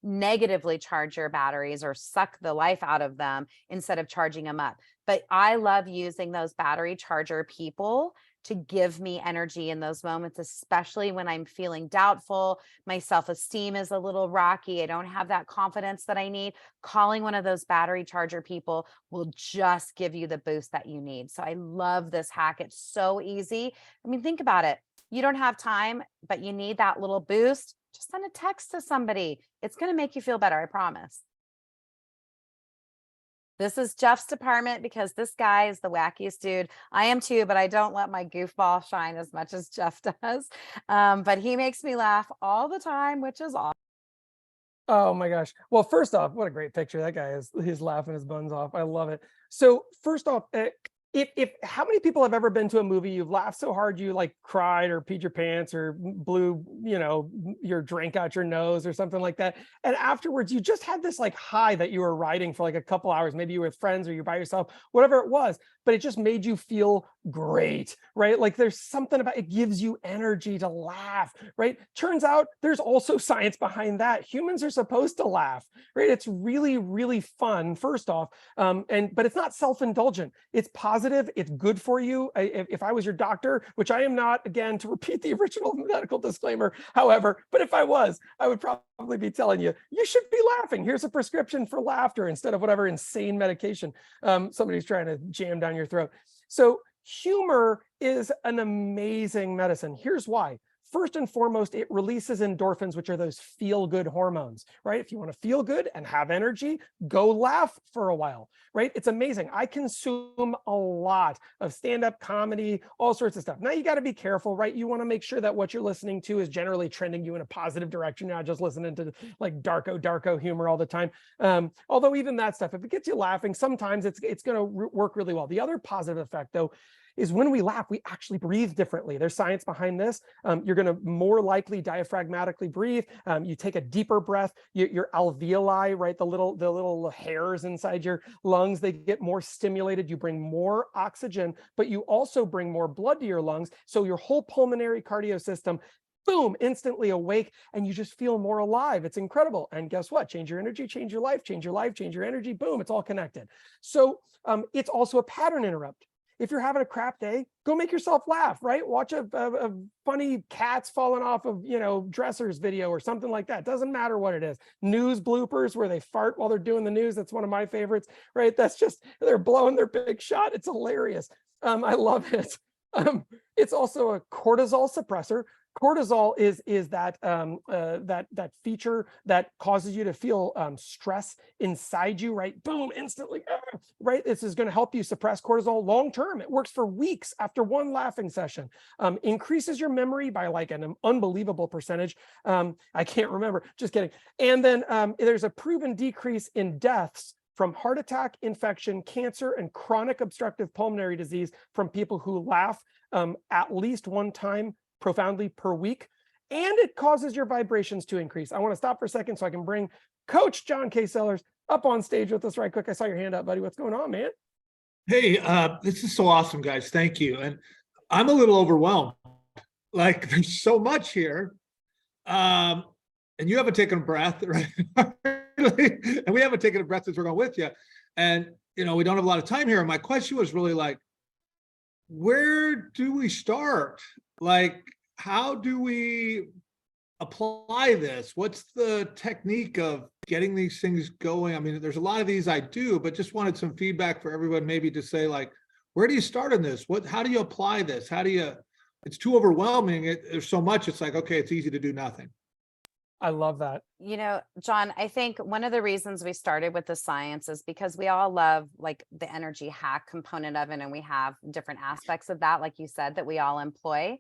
negatively charge your batteries or suck the life out of them instead of charging them up. But I love using those battery charger people to give me energy in those moments, especially when I'm feeling doubtful. My self-esteem is a little rocky. I don't have that confidence that I need. Calling one of those battery charger people will just give you the boost that you need. So I love this hack. It's so easy. I mean, think about it. You don't have time, but you need that little boost. Just send a text to somebody. It's going to make you feel better. I promise. This is Jeff's department because this guy is the wackiest dude. I am too, but I don't let my goofball shine as much as Jeff does. But he makes me laugh all the time, which is awesome. Oh my gosh. Well, first off, what a great picture. That guy is, he's laughing his buns off. I love it. So first off, if how many people have ever been to a movie, you've laughed so hard you like cried or peed your pants or blew, you know, your drink out your nose or something like that, and afterwards you just had this like high that you were riding for like a couple hours, maybe you were with friends or you're by yourself, whatever it was, but it just made you feel great, right? Like there's something about it, gives you energy to laugh, right? Turns out there's also science behind that. Humans are supposed to laugh, right? It's really, really fun, first off, but it's not self-indulgent. It's positive. It's good for you. If I was your doctor, which I am not, again, to repeat the original medical disclaimer, however, but if I was, I would probably be telling you, you should be laughing. Here's a prescription for laughter instead of whatever insane medication somebody's trying to jam down your throat. So humor is an amazing medicine. Here's why. First and foremost, it releases endorphins, which are those feel-good hormones, right? If you want to feel good and have energy, go laugh for a while, right? It's amazing. I consume a lot of stand-up comedy, all sorts of stuff. Now you got to be careful, right? You want to make sure that what you're listening to is generally trending you in a positive direction. You're not just listening to like darko humor all the time. Although even that stuff, if it gets you laughing, sometimes it's going to work really well. The other positive effect, though, is when we laugh, we actually breathe differently. There's science behind this. You're going to more likely diaphragmatically breathe. You take a deeper breath. Your alveoli, right, the little hairs inside your lungs, they get more stimulated. You bring more oxygen, but you also bring more blood to your lungs. So your whole pulmonary cardio system, boom, instantly awake, and you just feel more alive. It's incredible. And guess what? Change your energy, change your life, change your life, change your energy. Boom, it's all connected. So it's also a pattern interrupt. If you're having a crap day, go make yourself laugh, right? Watch a funny cats falling off of, you know, dressers video or something like that. Doesn't matter what it is. News bloopers where they fart while they're doing the news. That's one of my favorites, right? That's just, they're blowing their big shot. It's hilarious. I love it. It's also a cortisol suppressor. Cortisol is that that feature that causes you to feel stress inside you, right? Boom, instantly, right? This is going to help you suppress cortisol long term. It works for weeks after one laughing session. Increases your memory by like an unbelievable percentage. I can't remember, just kidding. And then there's a proven decrease in deaths from heart attack, infection, cancer, and chronic obstructive pulmonary disease from people who laugh at least one time profoundly per week, and it causes your vibrations to increase. I want to stop for a second so I can bring Coach John K. Sellers up on stage with us right quick. I saw your hand up, buddy. What's going on, man? Hey, this is so awesome, guys. Thank you. And I'm a little overwhelmed. Like there's so much here. And you haven't taken a breath, right? And we haven't taken a breath since we're going with you. And, you know, we don't have a lot of time here. And my question was really like, where do we start? Like, how do we apply this? What's the technique of getting these things going? I mean, there's a lot of these I do, but just wanted some feedback for everyone, maybe to say like, where do you start on this? How do you apply this? How do you, it's too overwhelming. There's so much. It's like, okay, it's easy to do nothing. I love that. You know, John, I think one of the reasons we started with the science is because we all love like the energy hack component of it. And we have different aspects of that, like you said, that we all employ.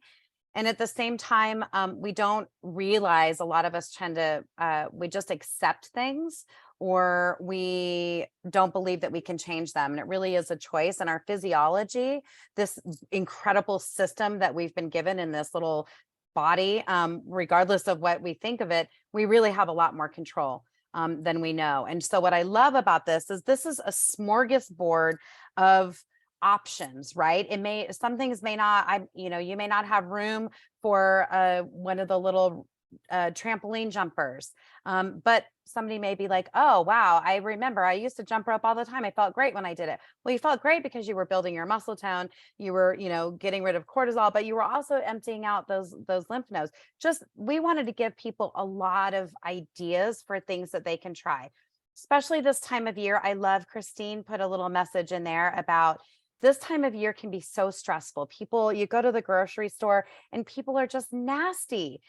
And at the same time, we don't realize, a lot of us tend to, we just accept things or we don't believe that we can change them. And it really is a choice. And our physiology, this incredible system that we've been given in this little body, regardless of what we think of it, we really have a lot more control than we know. And so what I love about this is a smorgasbord of options, right? Some things may not, you may not have room for one of the little trampoline jumpers. But somebody may be like, oh, wow, I remember I used to jump rope all the time. I felt great when I did it. Well, you felt great because you were building your muscle tone. You were, getting rid of cortisol, but you were also emptying out those lymph nodes. We wanted to give people a lot of ideas for things that they can try, especially this time of year. I love Christine put a little message in there about this time of year can be so stressful. You go to the grocery store and people are just nasty.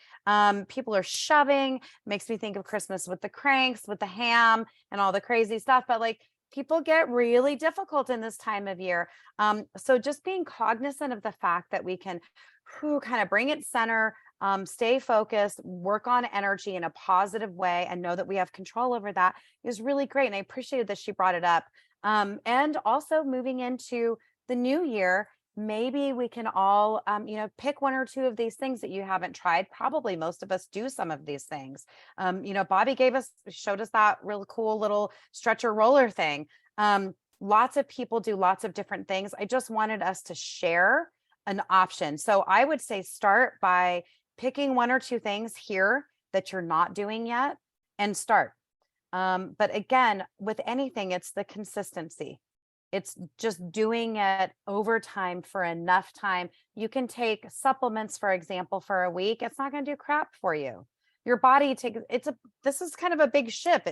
People are shoving, makes me think of Christmas with the cranks, with the ham and all the crazy stuff. But like people get really difficult in this time of year. So just being cognizant of the fact that we can kind of bring it center, stay focused, work on energy in a positive way, and know that we have control over that is really great. And I appreciated that she brought it up. And also moving into the new year, maybe we can all, pick one or two of these things that you haven't tried. Probably most of us do some of these things. Bobby showed us that real cool little stretcher roller thing. Lots of people do lots of different things. I just wanted us to share an option. So I would say start by picking one or two things here that you're not doing yet and start. But again, with anything, it's the consistency. It's just doing it over time for enough time. You can take supplements, for example, for a week. It's not going to do crap for you. Your body this is kind of a big ship.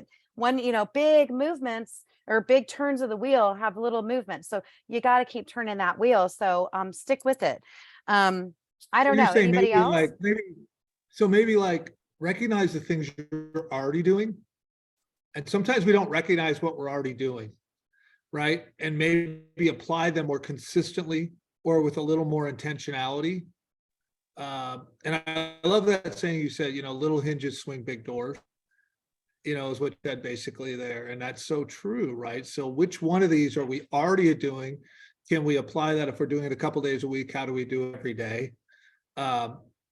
Big movements or big turns of the wheel have little movements. So you got to keep turning that wheel. So stick with it. I don't know. Anybody else? Maybe recognize the things you're already doing. And sometimes we don't recognize what we're already doing, right? And maybe apply them more consistently or with a little more intentionality. And I love that saying you said, little hinges swing big doors, is what you said basically there. And that's so true, right? So which one of these are we already doing? Can we apply that if we're doing it a couple of days a week? How do we do it every day?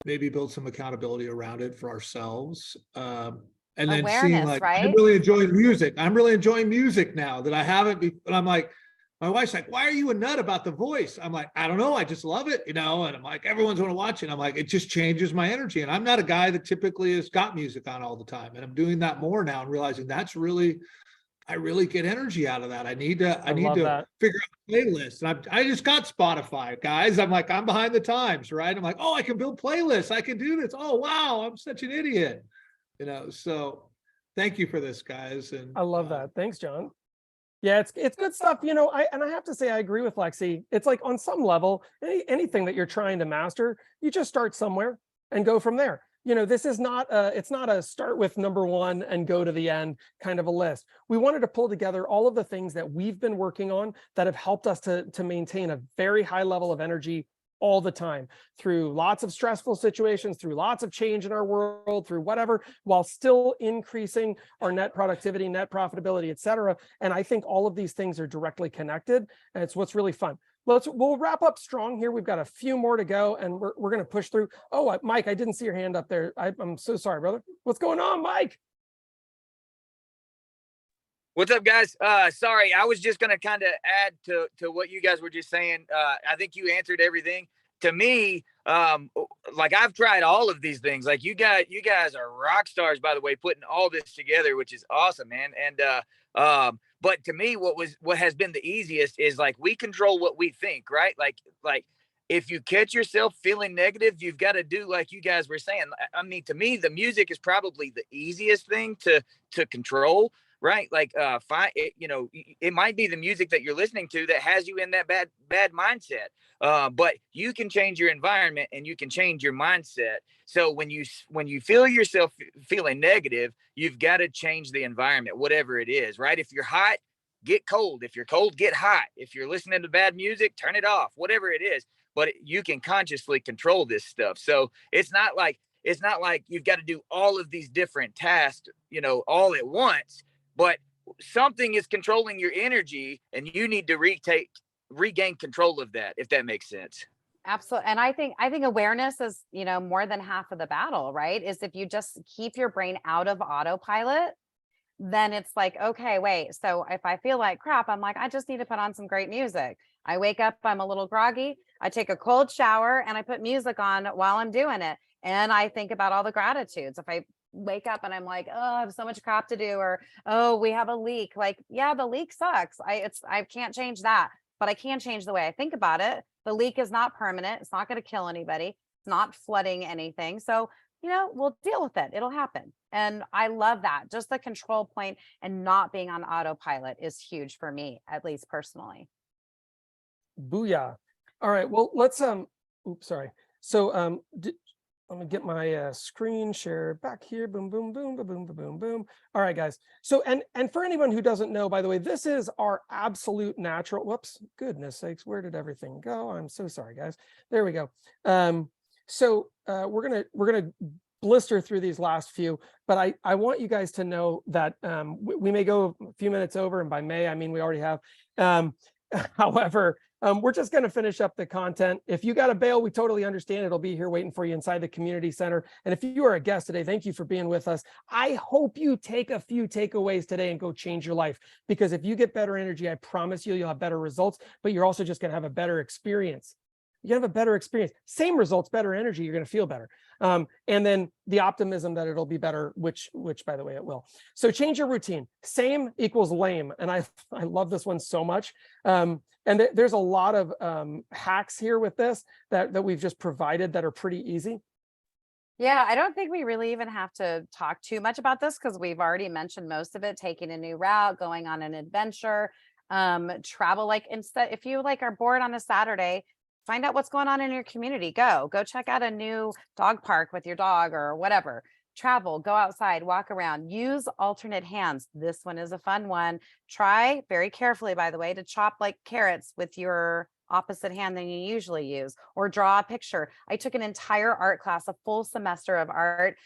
Maybe build some accountability around it for ourselves. And then seeing right? I'm really enjoying music now that I haven't been, and I'm like, my wife's like, why are you a nut about the voice? I'm like, I don't know. I just love it, and I'm like, everyone's going to watch it. I'm like, it just changes my energy. And I'm not a guy that typically has got music on all the time. And I'm doing that more now and realizing I really get energy out of that. I need to figure out playlists. And I just got Spotify, guys. I'm like, I'm behind the times, right? I'm like, oh, I can build playlists. I can do this. Oh, wow. I'm such an idiot. So thank you for this, guys. And I love that. Thanks, John. Yeah, it's good stuff. I have to say, I agree with Lexy. It's like on some level, anything that you're trying to master, you just start somewhere and go from there. This is it's not a start with number one and go to the end kind of a list. We wanted to pull together all of the things that we've been working on that have helped us to maintain a very high level of energy all the time, through lots of stressful situations, through lots of change in our world, through whatever, while still increasing our net productivity, net profitability, et cetera. And I think all of these things are directly connected, and it's what's really fun. We'll wrap up strong here. We've got a few more to go, and we're going to push through. Oh, Mike, I didn't see your hand up there. I'm so sorry, brother. What's going on, Mike? What's up, guys? Sorry, I was just going to kind of add to what you guys were just saying. I think you answered everything. To me, I've tried all of these things. Like you guys are rock stars, by the way, putting all this together, which is awesome, man. And but to me, what has been the easiest is we control what we think, right? Like if you catch yourself feeling negative, you've got to do like you guys were saying. I mean, to me, the music is probably the easiest thing to control. Right. It might be the music that you're listening to that has you in that bad mindset. But you can change your environment and you can change your mindset. So when you feel yourself feeling negative, you've got to change the environment, whatever it is. Right. If you're hot, get cold. If you're cold, get hot. If you're listening to bad music, turn it off, whatever it is. But you can consciously control this stuff. So it's not like you've got to do all of these different tasks, all at once. but something is controlling your energy, and you need to regain control of that, if that makes sense. Absolutely. And I think awareness is, you know, more than half of the battle, right? Is if you just keep your brain out of autopilot, then it's like, okay, wait. So if I feel like crap, I'm like, I just need to put on some great music. I wake up, I'm a little groggy. I take a cold shower and I put music on while I'm doing it. And I think about all the gratitudes. If I wake up and I'm like, oh, I have so much crap to do, or oh, we have a leak. Like, yeah, the leak sucks. I can't change that, but I can change the way I think about it. The leak is not permanent. It's not going to kill anybody. It's not flooding anything. So, you know, we'll deal with it. It'll happen. And I love that. Just the control point and not being on autopilot is huge for me, at least personally. Booyah. All right. Well, let's oops, sorry. So let me get my screen share back here. Boom, boom, boom, boom, boom, boom, boom. All right, guys. So and for anyone who doesn't know, by the way, this is our absolute natural. Whoops, goodness sakes, where did everything go? I'm so sorry, guys. There we go. So we're gonna blister through these last few, but I want you guys to know that we may go a few minutes over, and by may I mean we already have. However, we're just going to finish up the content. If you got a bail, we totally understand. It'll be here waiting for you inside the community center. And if you are a guest today, thank you for being with us. I hope you take a few takeaways today and go change your life, because if you get better energy, I promise you'll have better results, but you're also just going to have a better experience. You have a better experience, same results, better energy, you're going to feel better. And then the optimism that it'll be better, which by the way, it will. So change your routine. Same equals lame. And I love this one so much. And there's a lot of hacks here with this that we've just provided that are pretty easy. Yeah, I don't think we really even have to talk too much about this because we've already mentioned most of it. Taking a new route, going on an adventure, travel. Like instead, if you like are bored on a Saturday, find out what's going on in your community. Go check out a new dog park with your dog or whatever. Travel, go outside, walk around, use alternate hands. This one is a fun one. Try very carefully, by the way, to chop like carrots with your opposite hand than you usually use, or draw a picture. I took an entire art class, a full semester of art,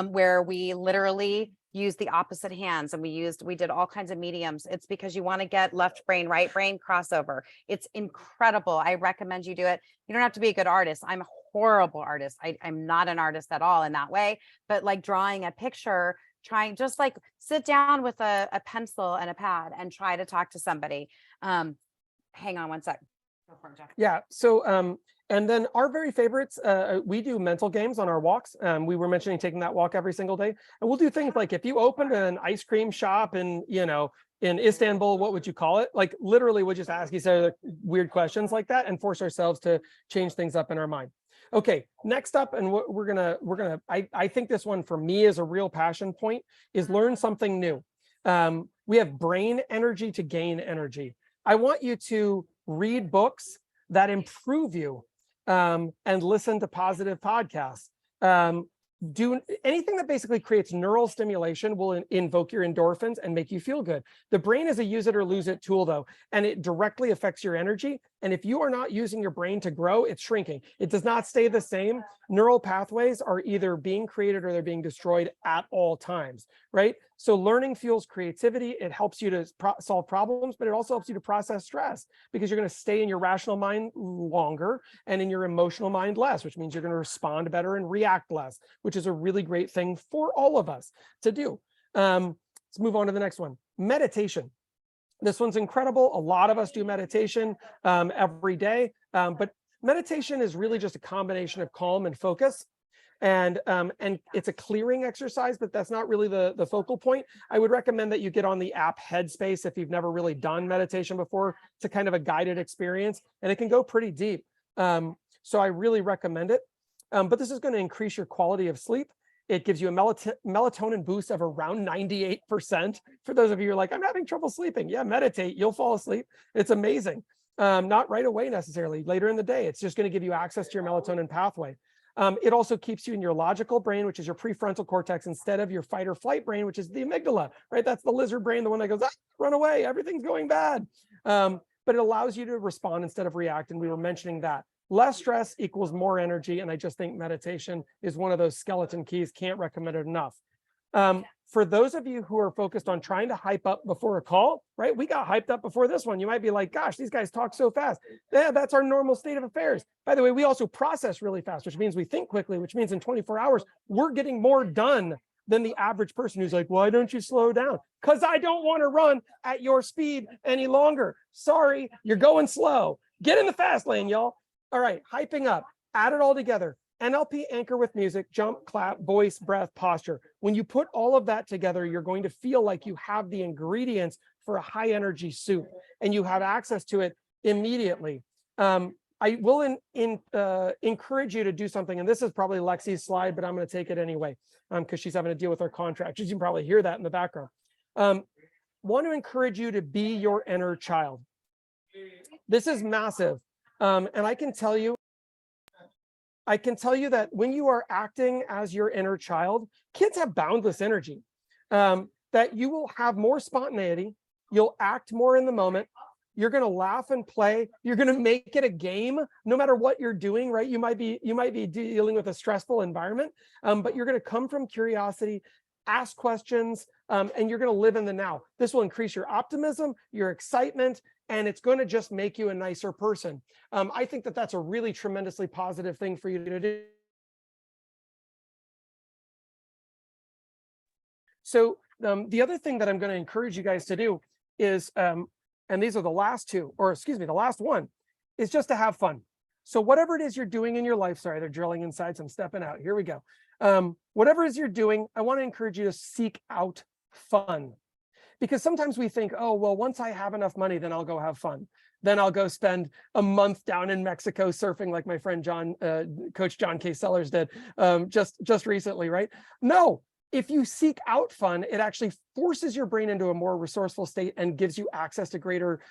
where we literally used the opposite hands, and we did all kinds of mediums. It's because you want to get left brain, right brain crossover. It's incredible. I recommend you do it. You don't have to be a good artist. I'm a horrible artist. I'm not an artist at all in that way, but like drawing a picture, trying just like sit down with a pencil and a pad and try to talk to somebody. Hang on one sec. Yeah. So, and then our very favorites, we do mental games on our walks. We were mentioning taking that walk every single day, and we'll do things like if you opened an ice cream shop in, in Istanbul, what would you call it? Like literally we'll just ask each other weird questions like that and force ourselves to change things up in our mind. Okay, next up, and what I think this one for me is a real passion point, is learn something new. We have brain energy to gain energy. I want you to read books that improve you, and listen to positive podcasts. Do anything that basically creates neural stimulation will invoke your endorphins and make you feel good. The brain is a use it or lose it tool though, and it directly affects your energy. And if you are not using your brain to grow, it's shrinking. It does not stay the same. Neural pathways are either being created or they're being destroyed at all times, right? So learning fuels creativity. It helps you to solve problems, but it also helps you to process stress, because you're going to stay in your rational mind longer and in your emotional mind less, which means you're going to respond better and react less, which is a really great thing for all of us to do. Let's move on to the next one. Meditation. This one's incredible. A lot of us do meditation every day, but meditation is really just a combination of calm and focus. And it's a clearing exercise, but that's not really the focal point. I would recommend that you get on the app Headspace if you've never really done meditation before. It's a kind of a guided experience, and it can go pretty deep. So I really recommend it. But this is going to increase your quality of sleep. It gives you a melatonin boost of around 98%. For those of you who are like, I'm having trouble sleeping. Yeah, meditate, you'll fall asleep. It's amazing. Not right away necessarily, later in the day. It's just going to give you access to your melatonin pathway. It also keeps you in your logical brain, which is your prefrontal cortex, instead of your fight or flight brain, which is the amygdala, right? That's the lizard brain, the one that goes, run away, everything's going bad. But it allows you to respond instead of react. And we were mentioning that. Less stress equals more energy. And I just think meditation is one of those skeleton keys. Can't recommend it enough. For those of you who are focused on trying to hype up before a call, right? We got hyped up before this one. You might be like, gosh, these guys talk so fast. Yeah, that's our normal state of affairs. By the way, we also process really fast, which means we think quickly, which means in 24 hours, we're getting more done than the average person who's like, why don't you slow down? Because I don't want to run at your speed any longer. Sorry, you're going slow. Get in the fast lane, y'all. All right, hyping up, add it all together. NLP anchor with music, jump, clap, voice, breath, posture. When you put all of that together, you're going to feel like you have the ingredients for a high energy soup and you have access to it immediately. I will encourage you to do something, and this is probably Lexi's slide, but I'm going to take it anyway because she's having to deal with her contract. You can probably hear that in the background. Want to encourage you to be your inner child. This is massive, and I can tell you that when you are acting as your inner child, kids have boundless energy, that you will have more spontaneity, you'll act more in the moment, you're going to laugh and play, you're going to make it a game no matter what you're doing, right? You might be dealing with a stressful environment, but you're going to come from curiosity, ask questions, and you're going to live in the now. This will increase your optimism, your excitement, and it's going to just make you a nicer person. I think that that's a really tremendously positive thing for you to do. So the other thing that I'm going to encourage you guys to do is, and these are the last two, or excuse me, the last one, is just to have fun. So whatever it is you're doing in your life, sorry, they're drilling inside, so I'm stepping out. Here we go. Whatever it is you're doing, I want to encourage you to seek out fun. Because sometimes we think, oh, well, once I have enough money, then I'll go have fun. Then I'll go spend a month down in Mexico surfing like my friend Coach John K. Sellers did just recently, right? No, if you seek out fun, it actually forces your brain into a more resourceful state and gives you access to greater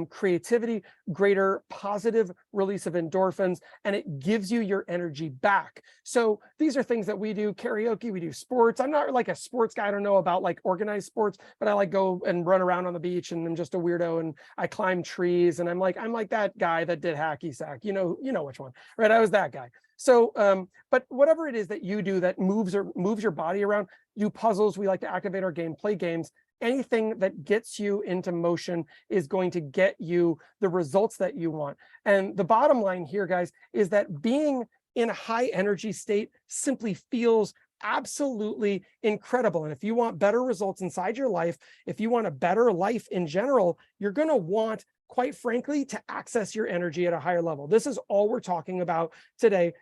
creativity, greater positive release of endorphins, and it gives you your energy back. So these are things that we do: karaoke, we do sports. I'm not like a sports guy. I don't know about like organized sports, but I like go and run around on the beach, and I'm just a weirdo, and I climb trees, and I'm like that guy that did hacky sack. You know which one, right? I was that guy. So, but whatever it is that you do that moves your body around, do puzzles. We like to activate our game, play games. Anything that gets you into motion is going to get you the results that you want. And the bottom line here, guys, is that being in a high energy state simply feels absolutely incredible. And if you want better results inside your life, if you want a better life in general, you're going to want, quite frankly, to access your energy at a higher level. This is all we're talking about today.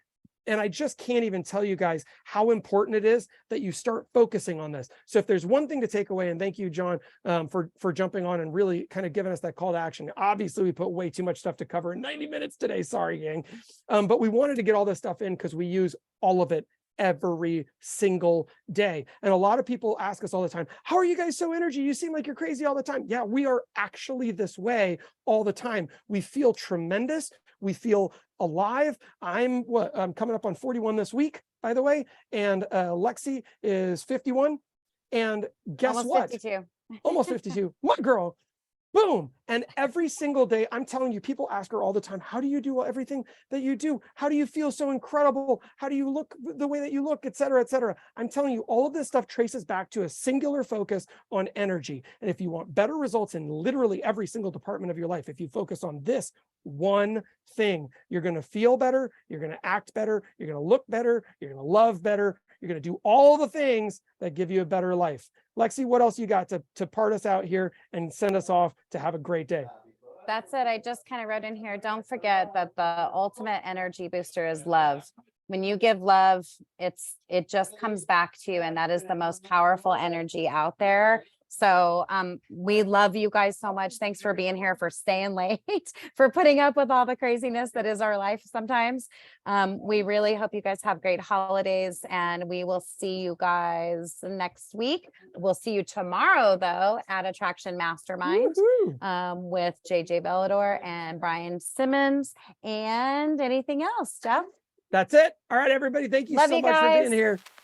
And I just can't even tell you guys how important it is that you start focusing on this. So if there's one thing to take away, and thank you, John, for jumping on and really kind of giving us that call to action. Obviously, we put way too much stuff to cover in 90 minutes today. Sorry, gang. But we wanted to get all this stuff in because we use all of it every single day. And a lot of people ask us all the time, how are you guys so energy? You seem like you're crazy all the time. Yeah, we are actually this way all the time. We feel tremendous. We feel alive. I'm coming up on 41 this week, by the way. And Lexy is 51. And guess Almost what? 52. Almost 52. My girl. Boom. And every single day, I'm telling you, people ask her all the time, how do you do everything that you do? How do you feel so incredible? How do you look the way that you look, et cetera, et cetera? I'm telling you, all of this stuff traces back to a singular focus on energy. And if you want better results in literally every single department of your life, if you focus on this one thing, you're going to feel better, you're going to act better, you're going to look better, you're going to love better, you're going to do all the things that give you a better life. Lexy, what else you got to part us out here and send us off to have a great day? That's it. I just kind of wrote in here, don't forget that the ultimate energy booster is love. When you give love, it just comes back to you, and that is the most powerful energy out there. So we love you guys so much. Thanks for being here, for staying late, for putting up with all the craziness that is our life sometimes. We really hope you guys have great holidays, and we will see you guys next week. We'll see you tomorrow, though, at Attraction Mastermind with JJ Bellador and Brian Simmons, and anything else, Jeff? That's it. All right, everybody. Thank you Love so you much for guys. being here.